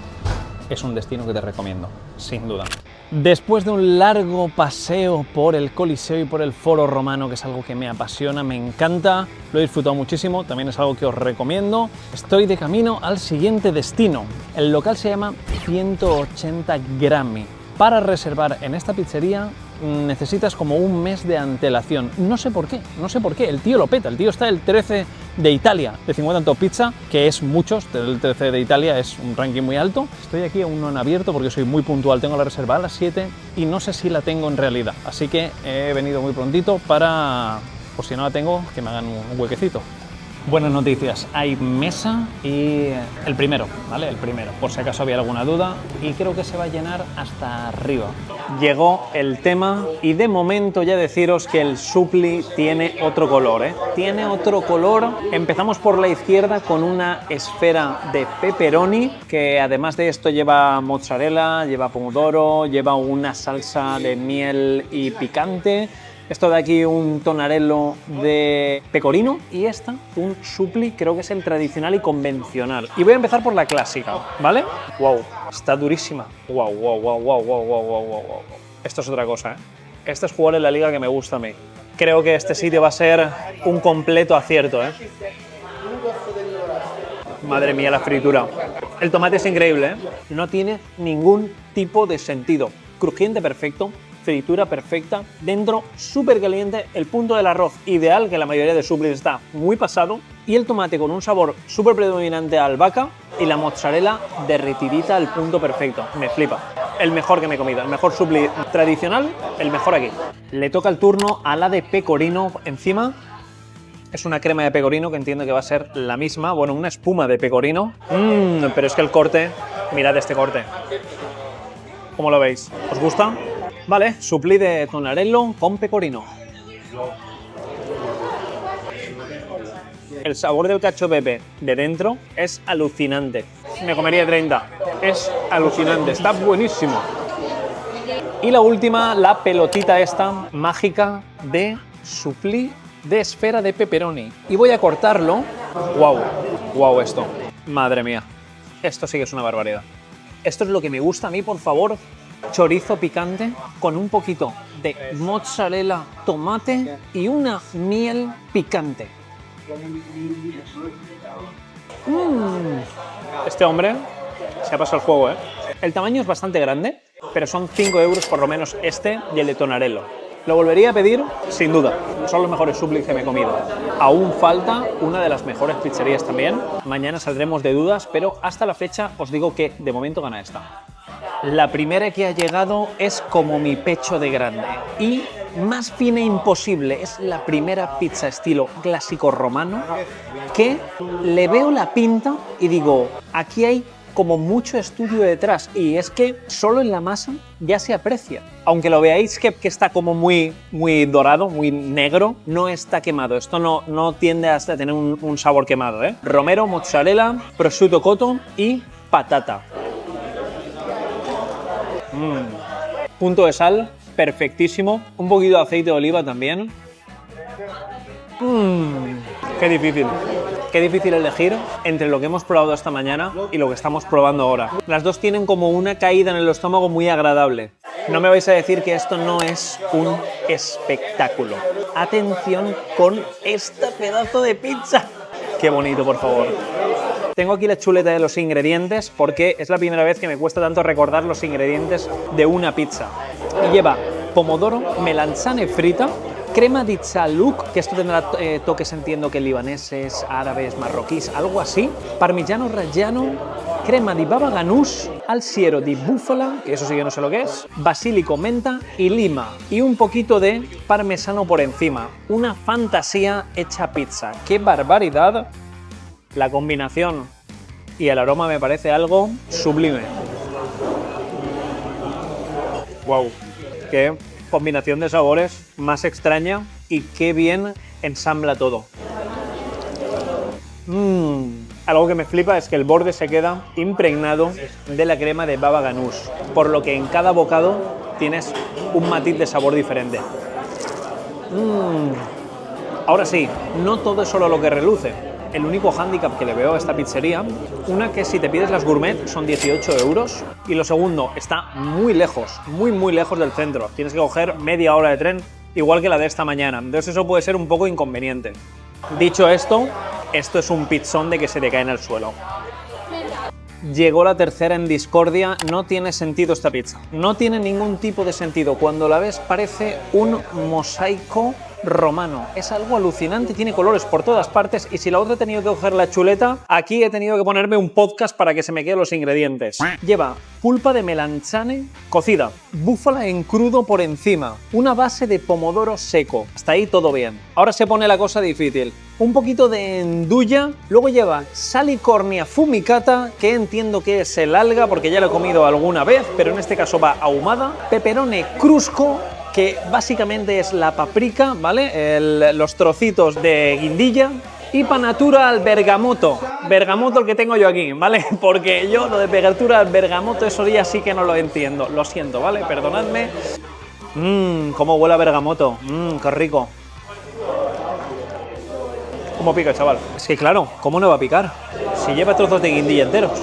es un destino que te recomiendo, sin duda. Después de un largo paseo por el Coliseo y por el Foro Romano, que es algo que me apasiona, me encanta, lo he disfrutado muchísimo, también es algo que os recomiendo, estoy de camino al siguiente destino. El local se llama 180 Grammi. Para reservar en esta pizzería necesitas como un mes de antelación. No sé por qué, el tío lo peta, el tío está el 13 de Italia, de 50 en Top Pizza, que es muchos, el 13 de Italia es un ranking muy alto. Estoy aquí aún no en abierto porque soy muy puntual, tengo la reserva a las 7 y no sé si la tengo en realidad, así que he venido muy prontito para, por si no la tengo, que me hagan un huequecito. Buenas noticias, hay mesa y el primero, ¿vale? El primero, por si acaso había alguna duda, y creo que se va a llenar hasta arriba. Llegó el tema y de momento ya deciros que el supli tiene otro color, ¿eh? Tiene otro color. Empezamos por la izquierda con una esfera de pepperoni, que además de esto lleva mozzarella, lleva pomodoro, lleva una salsa de miel y picante. Esto de aquí un tonarello de pecorino y esta un supli, creo que es el tradicional y convencional. Y voy a empezar por la clásica, ¿vale? Wow, está durísima. Wow. Esto es otra cosa, ¿eh? Este es jugar en la liga que me gusta a mí. Creo que este sitio va a ser un completo acierto, ¿eh? Madre mía, la fritura. El tomate es increíble, ¿eh? No tiene ningún tipo de sentido. Crujiente perfecto. Fritura perfecta, dentro súper caliente, el punto del arroz ideal, que la mayoría de suplis está muy pasado, y el tomate con un sabor súper predominante a albahaca y la mozzarella derretidita al punto perfecto. Me flipa. El mejor que me he comido, el mejor supli tradicional, el mejor aquí. Le toca el turno a la de pecorino encima. Es una crema de pecorino que entiendo que va a ser la misma, bueno, una espuma de pecorino. Pero es que el corte, mirad este corte. ¿Cómo lo veis? ¿Os gusta? Vale, supli de tonarello con pecorino. El sabor del cacio pepe de dentro es alucinante. Me comería 30. Es alucinante, está buenísimo. Y la última, la pelotita esta mágica de supplí de esfera de pepperoni. Y voy a cortarlo. ¡Wow! ¡Wow esto! Madre mía. Esto sí que es una barbaridad. Esto es lo que me gusta a mí, por favor. Chorizo picante con un poquito de mozzarella, tomate y una miel picante. Este hombre se ha pasado el juego, ¿eh? El tamaño es bastante grande, pero son 5 euros por lo menos este y el de Tonarello. Lo volvería a pedir, sin duda. Son los mejores supplís que me he comido. Aún falta una de las mejores pizzerías también. Mañana saldremos de dudas, pero hasta la fecha os digo que de momento gana esta. La primera que ha llegado es como mi pecho de grande. Y más fina imposible, es la primera pizza estilo clásico romano que le veo la pinta y digo, aquí hay como mucho estudio detrás, y es que solo en la masa ya se aprecia. Aunque lo veáis que está como muy dorado, muy negro, no está quemado. Esto no tiende a tener un sabor quemado, ¿eh? Romero, mozzarella, prosciutto cotto y patata. Punto de sal, perfectísimo. Un poquito de aceite de oliva también. Qué difícil. Qué difícil elegir entre lo que hemos probado esta mañana y lo que estamos probando ahora. Las dos tienen como una caída en el estómago muy agradable. No me vais a decir que esto no es un espectáculo. Atención con este pedazo de pizza. Qué bonito, por favor. Tengo aquí la chuleta de los ingredientes porque es la primera vez que me cuesta tanto recordar los ingredientes de una pizza. Y lleva pomodoro, melanzane frita, crema di chaluc, que esto tendrá toques, entiendo que libaneses, árabes, marroquíes, algo así, parmigiano reggiano, crema di baba ganoush, alsiero di búfala, que eso sí que no sé lo que es, basílico, menta y lima, y un poquito de parmesano por encima. Una fantasía hecha pizza. ¡Qué barbaridad! La combinación y el aroma me parece algo sublime. ¡Wow! ¡Qué combinación de sabores más extraña y qué bien ensambla todo! Algo que me flipa es que el borde se queda impregnado de la crema de baba ganoush, por lo que en cada bocado tienes un matiz de sabor diferente. Ahora sí, no todo es solo lo que reluce. El único hándicap que le veo a esta pizzería, una que si te pides las gourmet son 18 euros, y lo segundo, está muy lejos, muy lejos del centro. Tienes que coger media hora de tren, igual que la de esta mañana. Entonces eso puede ser un poco inconveniente. Dicho esto, esto es un pizzón de que se te cae en el suelo. Llegó la tercera en discordia. No tiene sentido esta pizza. No tiene ningún tipo de sentido. Cuando la ves parece un mosaico romano. Es algo alucinante, tiene colores por todas partes, y si la otra he tenido que coger la chuleta, aquí he tenido que ponerme un podcast para que se me queden los ingredientes. Lleva pulpa de melanzane cocida, búfala en crudo por encima, una base de pomodoro seco. Hasta ahí todo bien. Ahora se pone la cosa difícil. Un poquito de endulla, luego lleva salicornia fumicata, que entiendo que es el alga porque ya lo he comido alguna vez, pero en este caso va ahumada, peperone crusco, que básicamente es la paprika, ¿vale? Los trocitos de guindilla, y panatura al bergamoto. Bergamoto el que tengo yo aquí, ¿vale? Porque yo lo de panatura al bergamoto, eso ya sí que no lo entiendo. Lo siento, ¿vale? Perdonadme. Cómo huele a bergamoto. Qué rico. ¿Cómo pica, chaval? Es que claro, ¿cómo no va a picar? Si lleva trozos de guindilla enteros.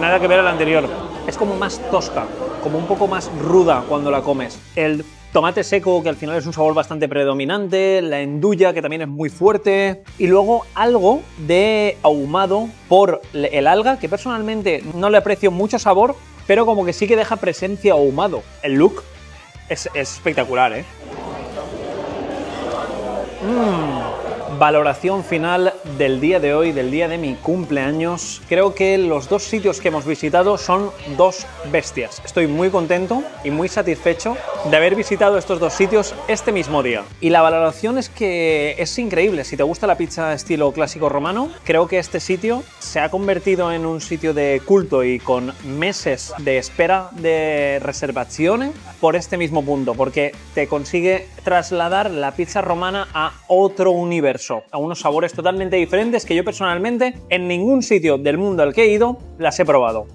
Nada que ver al anterior. Es como más tosca, como un poco más ruda cuando la comes. El tomate seco, que al final es un sabor bastante predominante, la endulla, que también es muy fuerte, y luego algo de ahumado por el alga, que personalmente no le aprecio mucho sabor, pero como que sí que deja presencia ahumado. El look es espectacular, ¿eh? Valoración final del día de hoy, del día de mi cumpleaños. Creo que los dos sitios que hemos visitado son dos bestias. Estoy muy contento y muy satisfecho de haber visitado estos dos sitios este mismo día. Y la valoración es que es increíble. Si te gusta la pizza estilo clásico romano, creo que este sitio se ha convertido en un sitio de culto y con meses de espera de reservaciones por este mismo punto, porque te consigue trasladar la pizza romana a otro universo, a unos sabores totalmente diferentes que yo personalmente en ningún sitio del mundo al que he ido las he probado.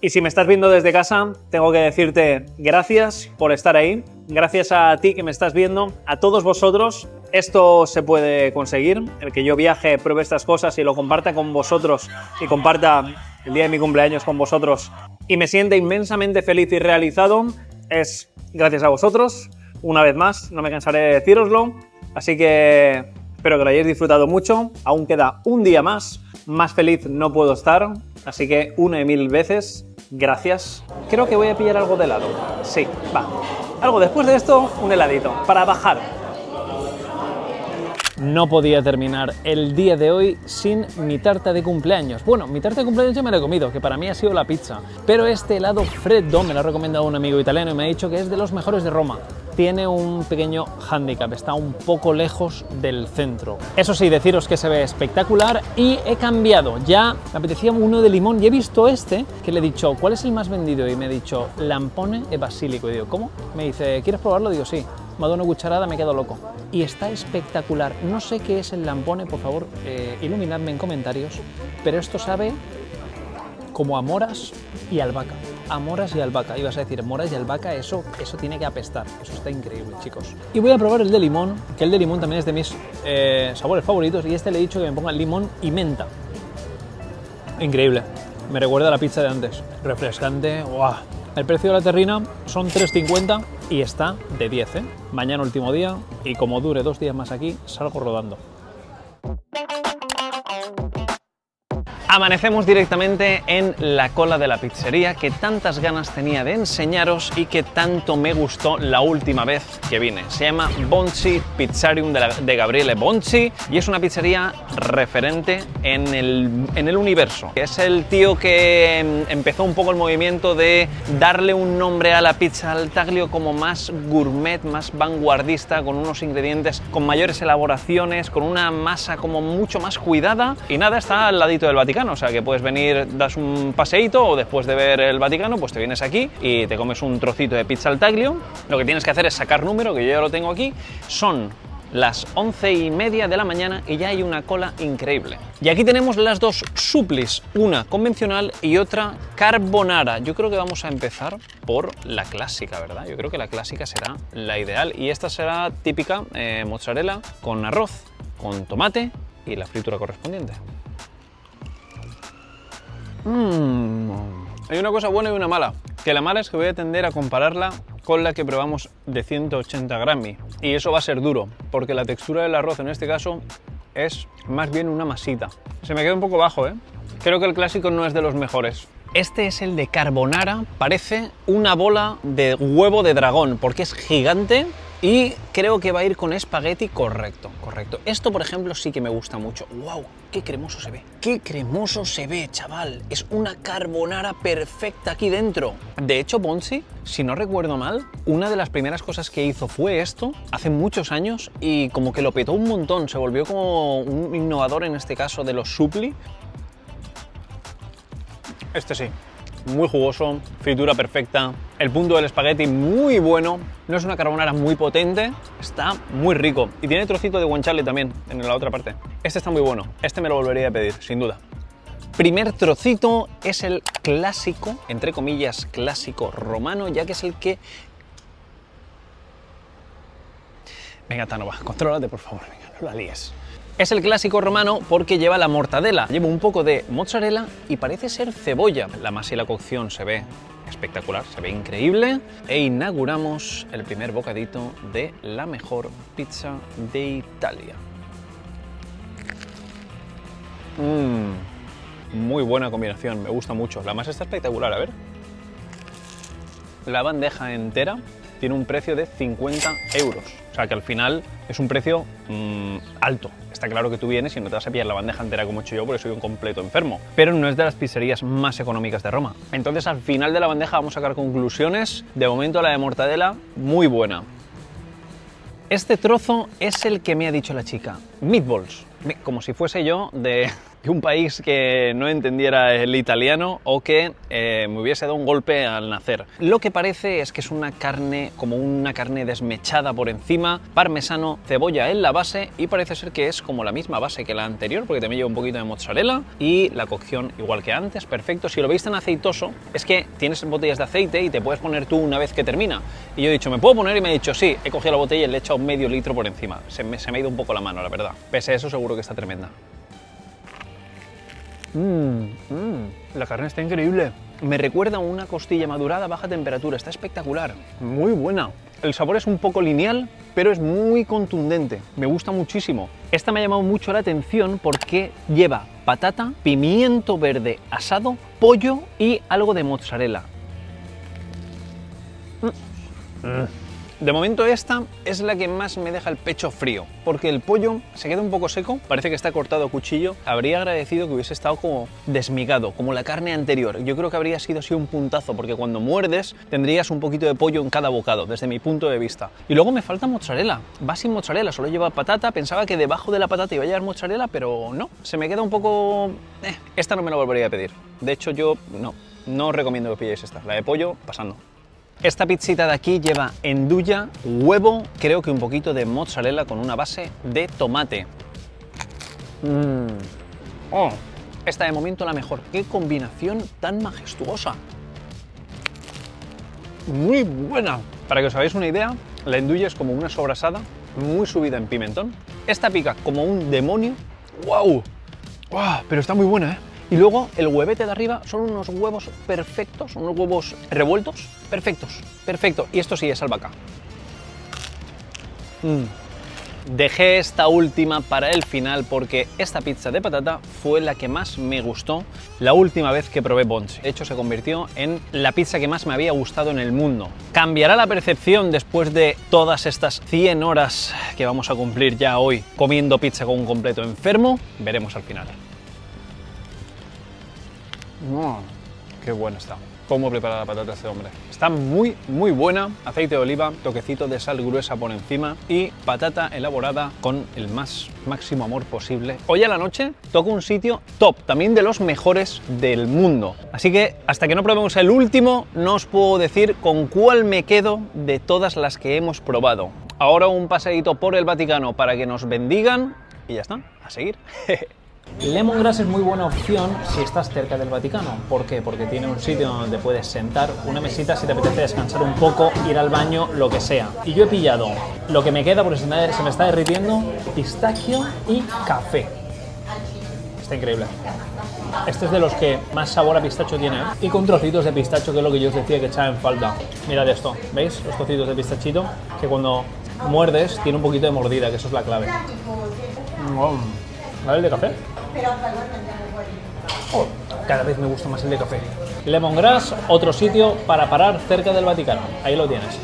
Y si me estás viendo desde casa, tengo que decirte gracias por estar ahí. Gracias a ti que me estás viendo, a todos vosotros. Esto se puede conseguir, el que yo viaje, pruebe estas cosas y lo comparta con vosotros y comparta el día de mi cumpleaños con vosotros y me siente inmensamente feliz y realizado, es gracias a vosotros. Una vez más, no me cansaré de decíroslo, así que espero que lo hayáis disfrutado mucho. Aún queda un día más feliz no puedo estar, así que 1000 veces gracias. Creo que voy a pillar algo de helado. Sí, va. Algo después de esto, un heladito, para bajar. No podía terminar el día de hoy sin mi tarta de cumpleaños. Bueno, mi tarta de cumpleaños ya me la he comido, que para mí ha sido la pizza. Pero este helado freddo me lo ha recomendado un amigo italiano y me ha dicho que es de los mejores de Roma. Tiene un pequeño hándicap, está un poco lejos del centro. Eso sí, deciros que se ve espectacular y he cambiado. Ya me apetecía uno de limón y he visto este que le he dicho, ¿cuál es el más vendido? Y me ha dicho, lampone e basílico. Y digo, ¿cómo? Me dice, ¿quieres probarlo? Digo, sí. Me ha dado una cucharada, me quedo loco. Y está espectacular. No sé qué es el lampone, por favor, iluminadme en comentarios, pero esto sabe como a moras y albahaca. A moras y albahaca. Ibas a decir, moras y albahaca, eso tiene que apestar. Eso está increíble, chicos. Y voy a probar el de limón, que el de limón también es de mis sabores favoritos, y este le he dicho que me ponga limón y menta. Increíble. Me recuerda a la pizza de antes. Refrescante. ¡Guau! El precio de la terrina son 3,50 y está de 10, ¿eh? Mañana último día y como dure 2 días más aquí, salgo rodando. Amanecemos directamente en la cola de la pizzería que tantas ganas tenía de enseñaros y que tanto me gustó la última vez que vine. Se llama Bonzi Pizzarium de Gabriele Bonzi y es una pizzería referente en el universo. Es el tío que empezó un poco el movimiento de darle un nombre a la pizza al taglio como más gourmet, más vanguardista, con unos ingredientes con mayores elaboraciones, con una masa como mucho más cuidada y nada, está al ladito del Vaticano. O sea que puedes venir, das un paseíto o después de ver el Vaticano, pues te vienes aquí y te comes un trocito de pizza al taglio. Lo que tienes que hacer es sacar número, que yo ya lo tengo aquí. Son las 11:30 de la mañana y ya hay una cola increíble. Y aquí tenemos las dos supplis, una convencional y otra carbonara. Yo creo que vamos a empezar por la clásica, ¿verdad? Yo creo que la clásica será la ideal y esta será típica mozzarella con arroz, con tomate y la fritura correspondiente. Hay una cosa buena y una mala, que la mala es que voy a tender a compararla con la que probamos de 180 grammi y eso va a ser duro, porque la textura del arroz en este caso es más bien una masita. Se me queda un poco bajo, ¿eh? Creo que el clásico no es de los mejores. Este es el de carbonara, parece una bola de huevo de dragón, porque es gigante y creo que va a ir con espagueti correcto. Esto, por ejemplo, sí que me gusta mucho. ¡Wow! ¡Qué cremoso se ve! ¡Qué cremoso se ve, chaval! Es una carbonara perfecta aquí dentro. De hecho, Bonzi, si no recuerdo mal, una de las primeras cosas que hizo fue esto, hace muchos años, y como que lo petó un montón. Se volvió como un innovador en este caso de los suppli. Este sí. Muy jugoso, fritura perfecta, el punto del espagueti muy bueno, no es una carbonara muy potente, está muy rico y tiene trocito de guanciale también en la otra parte. Este está muy bueno, este me lo volvería a pedir, sin duda. Primer trocito es el clásico, entre comillas, clásico romano, ya que es el que... Venga, Tanova, contrólate por favor, venga, no la líes. Es el clásico romano porque lleva la mortadela, lleva un poco de mozzarella y parece ser cebolla. La masa y la cocción se ve espectacular, se ve increíble. E inauguramos el primer bocadito de la mejor pizza de Italia. Muy buena combinación, me gusta mucho. La masa está espectacular, a ver. La bandeja entera tiene un precio de 50 euros. O sea que al final es un precio alto. Está claro que tú vienes y no te vas a pillar la bandeja entera como he hecho yo porque soy un completo enfermo. Pero no es de las pizzerías más económicas de Roma. Entonces al final de la bandeja vamos a sacar conclusiones. De momento la de mortadela, muy buena. Este trozo es el que me ha dicho la chica. Meatballs. Como si fuese yo de que un país que no entendiera el italiano o que me hubiese dado un golpe al nacer. Lo que parece es que es una carne, como una carne desmechada por encima, parmesano, cebolla en la base y parece ser que es como la misma base que la anterior porque también lleva un poquito de mozzarella y la cocción igual que antes, perfecto. Si lo veis tan aceitoso es que tienes botellas de aceite y te puedes poner tú una vez que termina. Y yo he dicho, ¿me puedo poner? Y me he dicho, sí, he cogido la botella y le he echado medio litro por encima. Se me ha ido un poco la mano, la verdad. Pese a eso seguro que está tremenda. La carne está increíble. Me recuerda a una costilla madurada a baja temperatura, está espectacular, muy buena. El sabor es un poco lineal, pero es muy contundente, me gusta muchísimo. Esta me ha llamado mucho la atención porque lleva patata, pimiento verde asado, pollo y algo de mozzarella. De momento esta es la que más me deja el pecho frío, porque el pollo se queda un poco seco, parece que está cortado a cuchillo. Habría agradecido que hubiese estado como desmigado, como la carne anterior. Yo creo que habría sido así un puntazo, porque cuando muerdes tendrías un poquito de pollo en cada bocado, desde mi punto de vista. Y luego me falta mozzarella, va sin mozzarella, solo lleva patata. Pensaba que debajo de la patata iba a llevar mozzarella, pero no, se me queda un poco... Esta no me la volvería a pedir. De hecho yo no os recomiendo que pilléis esta, la de pollo pasando. Esta pizzita de aquí lleva endulla, huevo, creo que un poquito de mozzarella con una base de tomate. Oh, esta de momento la mejor. ¡Qué combinación tan majestuosa! Muy buena. Para que os hagáis una idea, la endulla es como una sobrasada, muy subida en pimentón. Esta pica como un demonio. ¡Wow! ¡Wow! Pero está muy buena, ¿eh? Y luego el huevete de arriba son unos huevos perfectos, unos huevos revueltos, perfectos, perfecto. Y esto sí es albahaca. Dejé esta última para el final porque esta pizza de patata fue la que más me gustó la última vez que probé Bonci. De hecho, se convirtió en la pizza que más me había gustado en el mundo. ¿Cambiará la percepción después de todas estas 100 horas que vamos a cumplir ya hoy comiendo pizza con un completo enfermo? Veremos al final. Qué buena está. Cómo prepara la patata este hombre. Está muy, muy buena. Aceite de oliva, toquecito de sal gruesa por encima y patata elaborada con el máximo amor posible. Hoy a la noche toco un sitio top, también de los mejores del mundo. Así que hasta que no probemos el último, no os puedo decir con cuál me quedo de todas las que hemos probado. Ahora un paseíto por el Vaticano para que nos bendigan y ya está, a seguir. Lemongrass es muy buena opción si estás cerca del Vaticano. ¿Por qué? Porque tiene un sitio donde puedes sentar, una mesita si te apetece descansar un poco, ir al baño, lo que sea. Y yo he pillado lo que me queda porque se me está derritiendo, pistachio y café. Está increíble. Este es de los que más sabor a pistacho tiene, ¿eh? Y con trocitos de pistacho, que es lo que yo os decía que echaba en falta. Mirad esto, ¿veis? Los trocitos de pistachito, que cuando muerdes tiene un poquito de mordida, que eso es la clave. ¿Vale el de café? Oh, cada vez me gusta más el de café. Lemongrass, otro sitio para parar cerca del Vaticano. Ahí lo tienes.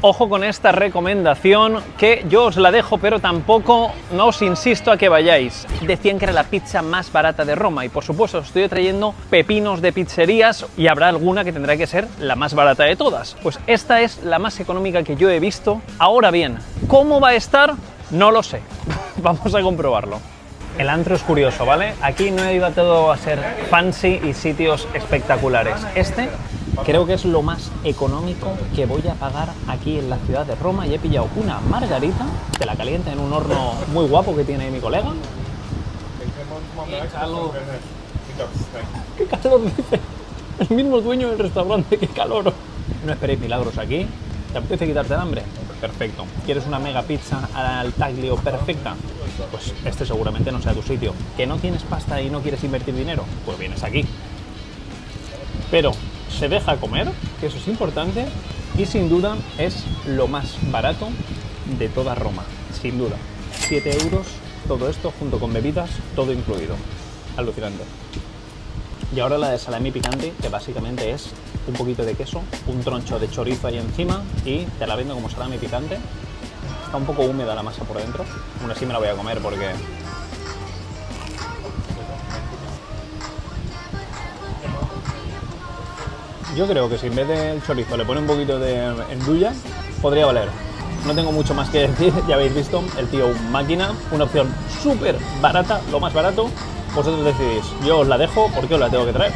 Ojo con esta recomendación, que yo os la dejo, pero tampoco no os insisto a que vayáis. Decían que era la pizza más barata de Roma y por supuesto os estoy trayendo pepinos de pizzerías y habrá alguna que tendrá que ser la más barata de todas. Pues esta es la más económica que yo he visto. Ahora bien, ¿cómo va a estar? No lo sé. Vamos a comprobarlo. El antro es curioso, ¿vale? Aquí no he ido a todo a ser fancy y sitios espectaculares. Este creo que es lo más económico que voy a pagar aquí en la ciudad de Roma y he pillado una margarita que la calienta en un horno muy guapo que tiene mi colega. ¡Qué calor! ¡Qué calor! Dice el mismo dueño del restaurante. ¡Qué calor! No esperéis milagros aquí. ¿Te apetece quitarte el hambre? Perfecto. ¿Quieres una mega pizza al taglio perfecta? Pues este seguramente no sea tu sitio. ¿Que no tienes pasta y no quieres invertir dinero? Pues vienes aquí. Pero se deja comer, que eso es importante, y sin duda es lo más barato de toda Roma. Sin duda. 7 euros, todo esto junto con bebidas, todo incluido. Alucinante. Y ahora la de salami picante, que básicamente es un poquito de queso, un troncho de chorizo ahí encima y te la vendo como salami picante. Está un poco húmeda la masa por dentro, aún así me la voy a comer porque... Yo creo que si en vez del chorizo le pone un poquito de endulla, podría valer. No tengo mucho más que decir, ya habéis visto, el tío máquina, una opción súper barata, lo más barato, vosotros decidís. Yo os la dejo porque os la tengo que traer.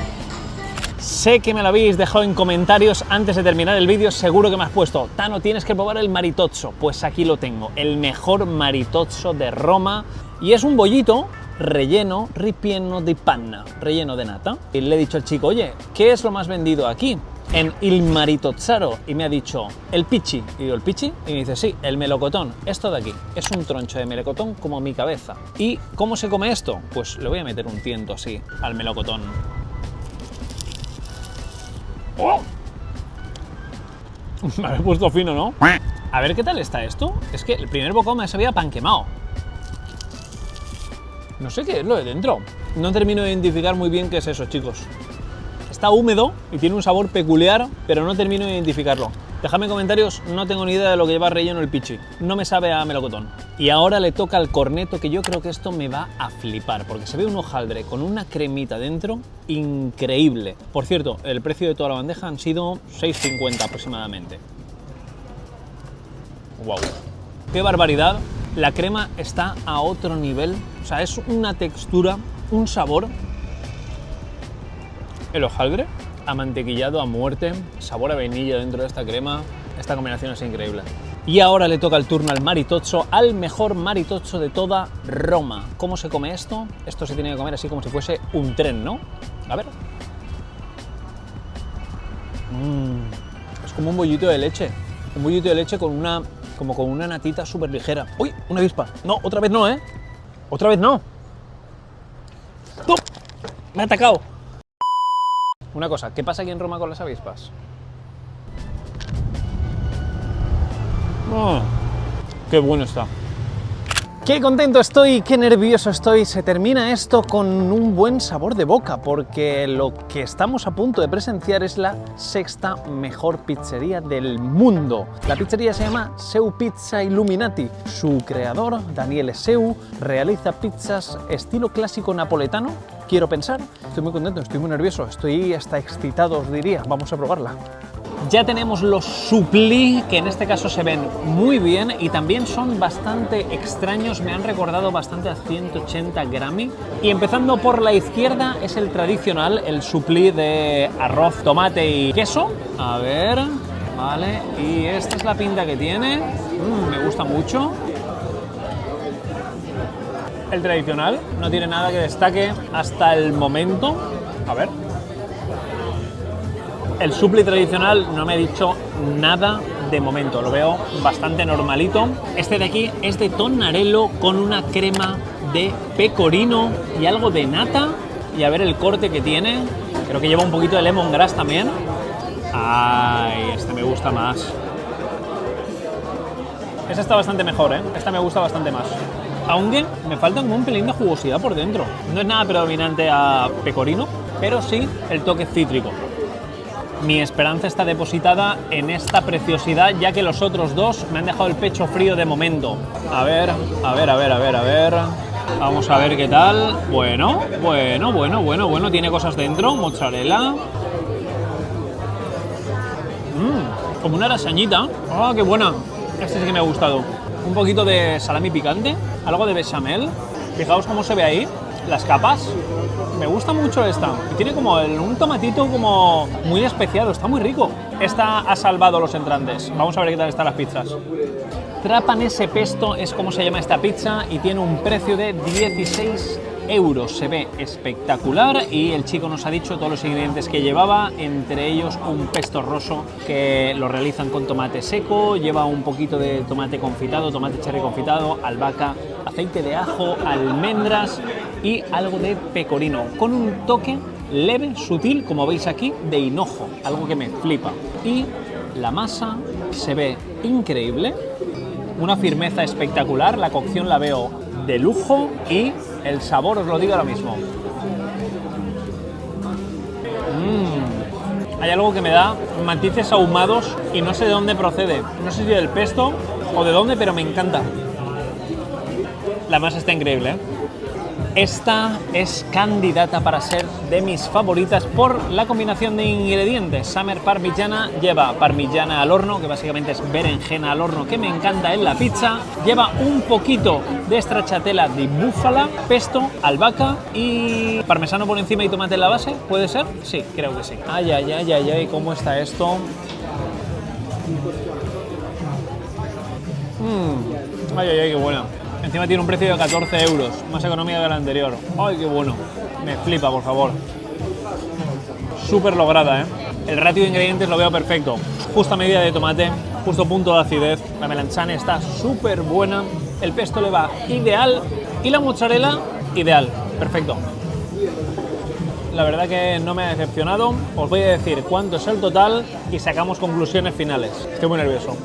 Sé que me lo habéis dejado en comentarios antes de terminar el vídeo, seguro que me has puesto: Tano, tienes que probar el maritozzo. Pues aquí lo tengo, el mejor maritozzo de Roma, y es un bollito relleno ripieno di panna, relleno de nata. Y le he dicho al chico: oye, ¿qué es lo más vendido aquí en il maritozzaro? Y me ha dicho: el pichi. Y digo: ¿el pichi? Y me dice: sí, el melocotón, esto de aquí, es un troncho de melocotón como mi cabeza. ¿Y cómo se come esto? Pues le voy a meter un tiento así al melocotón. ¡Oh! Me habéis puesto fino, ¿no? A ver qué tal está esto. Es que el primer bocado me sabía pan quemado. No sé qué es lo de dentro. No termino de identificar muy bien qué es eso, chicos. Está húmedo y tiene un sabor peculiar, pero no termino de identificarlo. Dejadme en comentarios, no tengo ni idea de lo que lleva relleno el pichi. No me sabe a melocotón. Y ahora le toca al corneto, que yo creo que esto me va a flipar, porque se ve un hojaldre con una cremita dentro increíble. Por cierto, el precio de toda la bandeja han sido 6,50 aproximadamente. ¡Wow! ¡Qué barbaridad! La crema está a otro nivel. O sea, es una textura, un sabor. El hojaldre amantequillado a muerte, sabor a vainilla dentro de esta crema. Esta combinación es increíble. Y ahora le toca el turno al maritozzo, al mejor maritozzo de toda Roma. ¿Cómo se come esto? Esto se tiene que comer así como si fuese un tren, ¿no? A ver. Es como un bollito de leche. Un bollito de leche con una, como con una natita súper ligera. ¡Uy! Una avispa. No, otra vez no, ¿eh? Otra vez no. ¡Pum! Me ha atacado. Una cosa, ¿qué pasa aquí en Roma con las avispas? Oh, ¡qué bueno está! ¡Qué contento estoy! ¡Qué nervioso estoy! Se termina esto con un buen sabor de boca, porque lo que estamos a punto de presenciar es la 6ª mejor pizzería del mundo. La pizzería se llama Seu Pizza Illuminati. Su creador, Daniele Seu, realiza pizzas estilo clásico napoletano. Quiero pensar. Estoy muy contento, estoy muy nervioso, estoy hasta excitado, os diría. Vamos a probarla. Ya tenemos los supplì, que en este caso se ven muy bien y también son bastante extraños, me han recordado bastante a 180 Grammy. Y empezando por la izquierda es el tradicional, el supplì de arroz, tomate y queso. A ver, vale, y esta es la pinta que tiene, me gusta mucho. El tradicional, no tiene nada que destaque hasta el momento. A ver. El supplì tradicional no me ha dicho nada de momento, lo veo bastante normalito. Este de aquí es de tonnarello con una crema de pecorino y algo de nata. Y a ver el corte que tiene, creo que lleva un poquito de lemongrass también. Ay, este me gusta más. Esta está bastante mejor, ¿eh? Esta me gusta bastante más. Aunque me falta como un pelín de jugosidad por dentro. No es nada predominante a pecorino, pero sí el toque cítrico. Mi esperanza está depositada en esta preciosidad, ya que los otros dos me han dejado el pecho frío de momento. A ver. Vamos a ver qué tal. Bueno. Tiene cosas dentro. Mozzarella. Como una lasañita. ¡Ah, qué buena! Este sí que me ha gustado. Un poquito de salami picante, algo de bechamel. Fijaos cómo se ve ahí, las capas. Me gusta mucho esta. Tiene como un tomatito como muy especiado, está muy rico. Esta ha salvado los entrantes. Vamos a ver qué tal están las pizzas. Trapanese pesto es como se llama esta pizza y tiene un precio de 16 euros. Se ve espectacular y el chico nos ha dicho todos los ingredientes que llevaba, entre ellos un pesto rosso que lo realizan con tomate seco, lleva un poquito de tomate confitado, tomate cherry confitado, albahaca, aceite de ajo, almendras y algo de pecorino, con un toque leve, sutil, como veis aquí, de hinojo, algo que me flipa. Y la masa se ve increíble, una firmeza espectacular, la cocción la veo de lujo y el sabor os lo digo ahora mismo. Hay algo que me da matices ahumados y no sé de dónde procede. No sé si del pesto o de dónde, pero me encanta. La masa está increíble, ¿eh? Esta es candidata para ser de mis favoritas por la combinación de ingredientes. Summer Parmigiana lleva parmigiana al horno, que básicamente es berenjena al horno, que me encanta en la pizza. Lleva un poquito de stracciatella di búfala, pesto, albahaca y parmesano por encima y tomate en la base. ¿Puede ser? Sí, creo que sí. Ay, ay, ay, ay, ay, ¿cómo está esto? Ay, ay, ay, qué buena. Encima tiene un precio de 14 euros, más economía que la anterior. ¡Ay, qué bueno! Me flipa, por favor. Súper lograda, ¿eh? El ratio de ingredientes lo veo perfecto. Justa medida de tomate, justo punto de acidez. La melanzane está súper buena. El pesto le va ideal. Y la mozzarella, ideal. Perfecto. La verdad que no me ha decepcionado. Os voy a decir cuánto es el total y sacamos conclusiones finales. Estoy muy nervioso.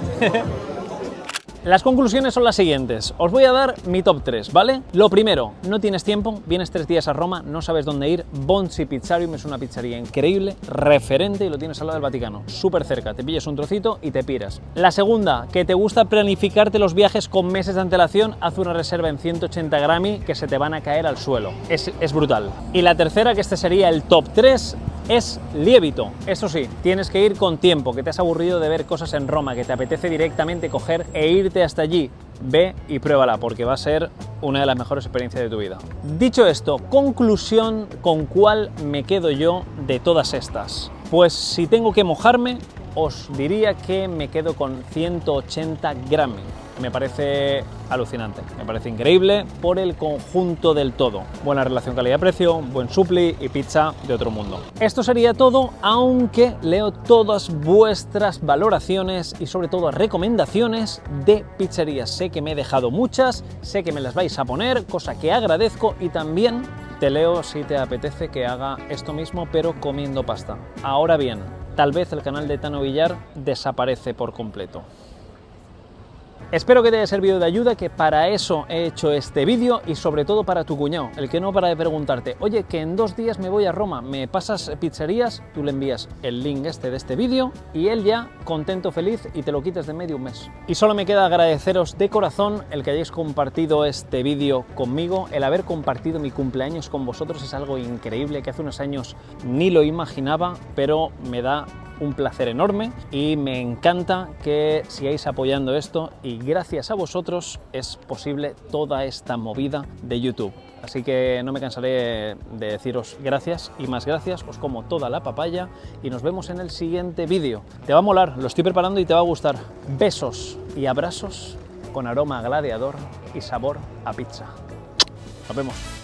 Las conclusiones son las siguientes. Os voy a dar mi top 3, ¿vale? Lo primero, no tienes tiempo, vienes 3 días a Roma, no sabes dónde ir. Bonzi Pizzarium es una pizzería increíble, referente, y lo tienes al lado del Vaticano, súper cerca. Te pillas un trocito y te piras. La segunda, que te gusta planificarte los viajes con meses de antelación, haz una reserva en 180 grami que se te van a caer al suelo. Es brutal. Y la tercera, que este sería el top 3, es Lievito. Eso sí, tienes que ir con tiempo, que te has aburrido de ver cosas en Roma, que te apetece directamente coger e irte hasta allí. Ve y pruébala, porque va a ser una de las mejores experiencias de tu vida. Dicho esto, conclusión, ¿con cuál me quedo yo de todas estas? Pues si tengo que mojarme, os diría que me quedo con 180 gramos. Me parece alucinante, me parece increíble por el conjunto del todo. Buena relación calidad-precio, buen supli y pizza de otro mundo. Esto sería todo, aunque leo todas vuestras valoraciones y sobre todo recomendaciones de pizzerías. Sé que me he dejado muchas, sé que me las vais a poner, cosa que agradezco, y también te leo si te apetece que haga esto mismo pero comiendo pasta. Ahora bien, tal vez el canal de Tano Villar desaparece por completo. Espero que te haya servido de ayuda, que para eso he hecho este vídeo, y sobre todo para tu cuñado, el que no para de preguntarte: oye, que en 2 días me voy a Roma, ¿me pasas pizzerías? Tú le envías el link de este vídeo y él ya contento, feliz, y te lo quitas de medio un mes. Y solo me queda agradeceros de corazón el que hayáis compartido este vídeo conmigo. El haber compartido mi cumpleaños con vosotros es algo increíble, que hace unos años ni lo imaginaba, pero me da un placer enorme y me encanta que sigáis apoyando esto, y gracias a vosotros es posible toda esta movida de YouTube. Así que no me cansaré de deciros gracias y más gracias. Os como toda la papaya y nos vemos en el siguiente vídeo. Te va a molar, lo estoy preparando y te va a gustar. Besos y abrazos con aroma a gladiador y sabor a pizza. Nos vemos.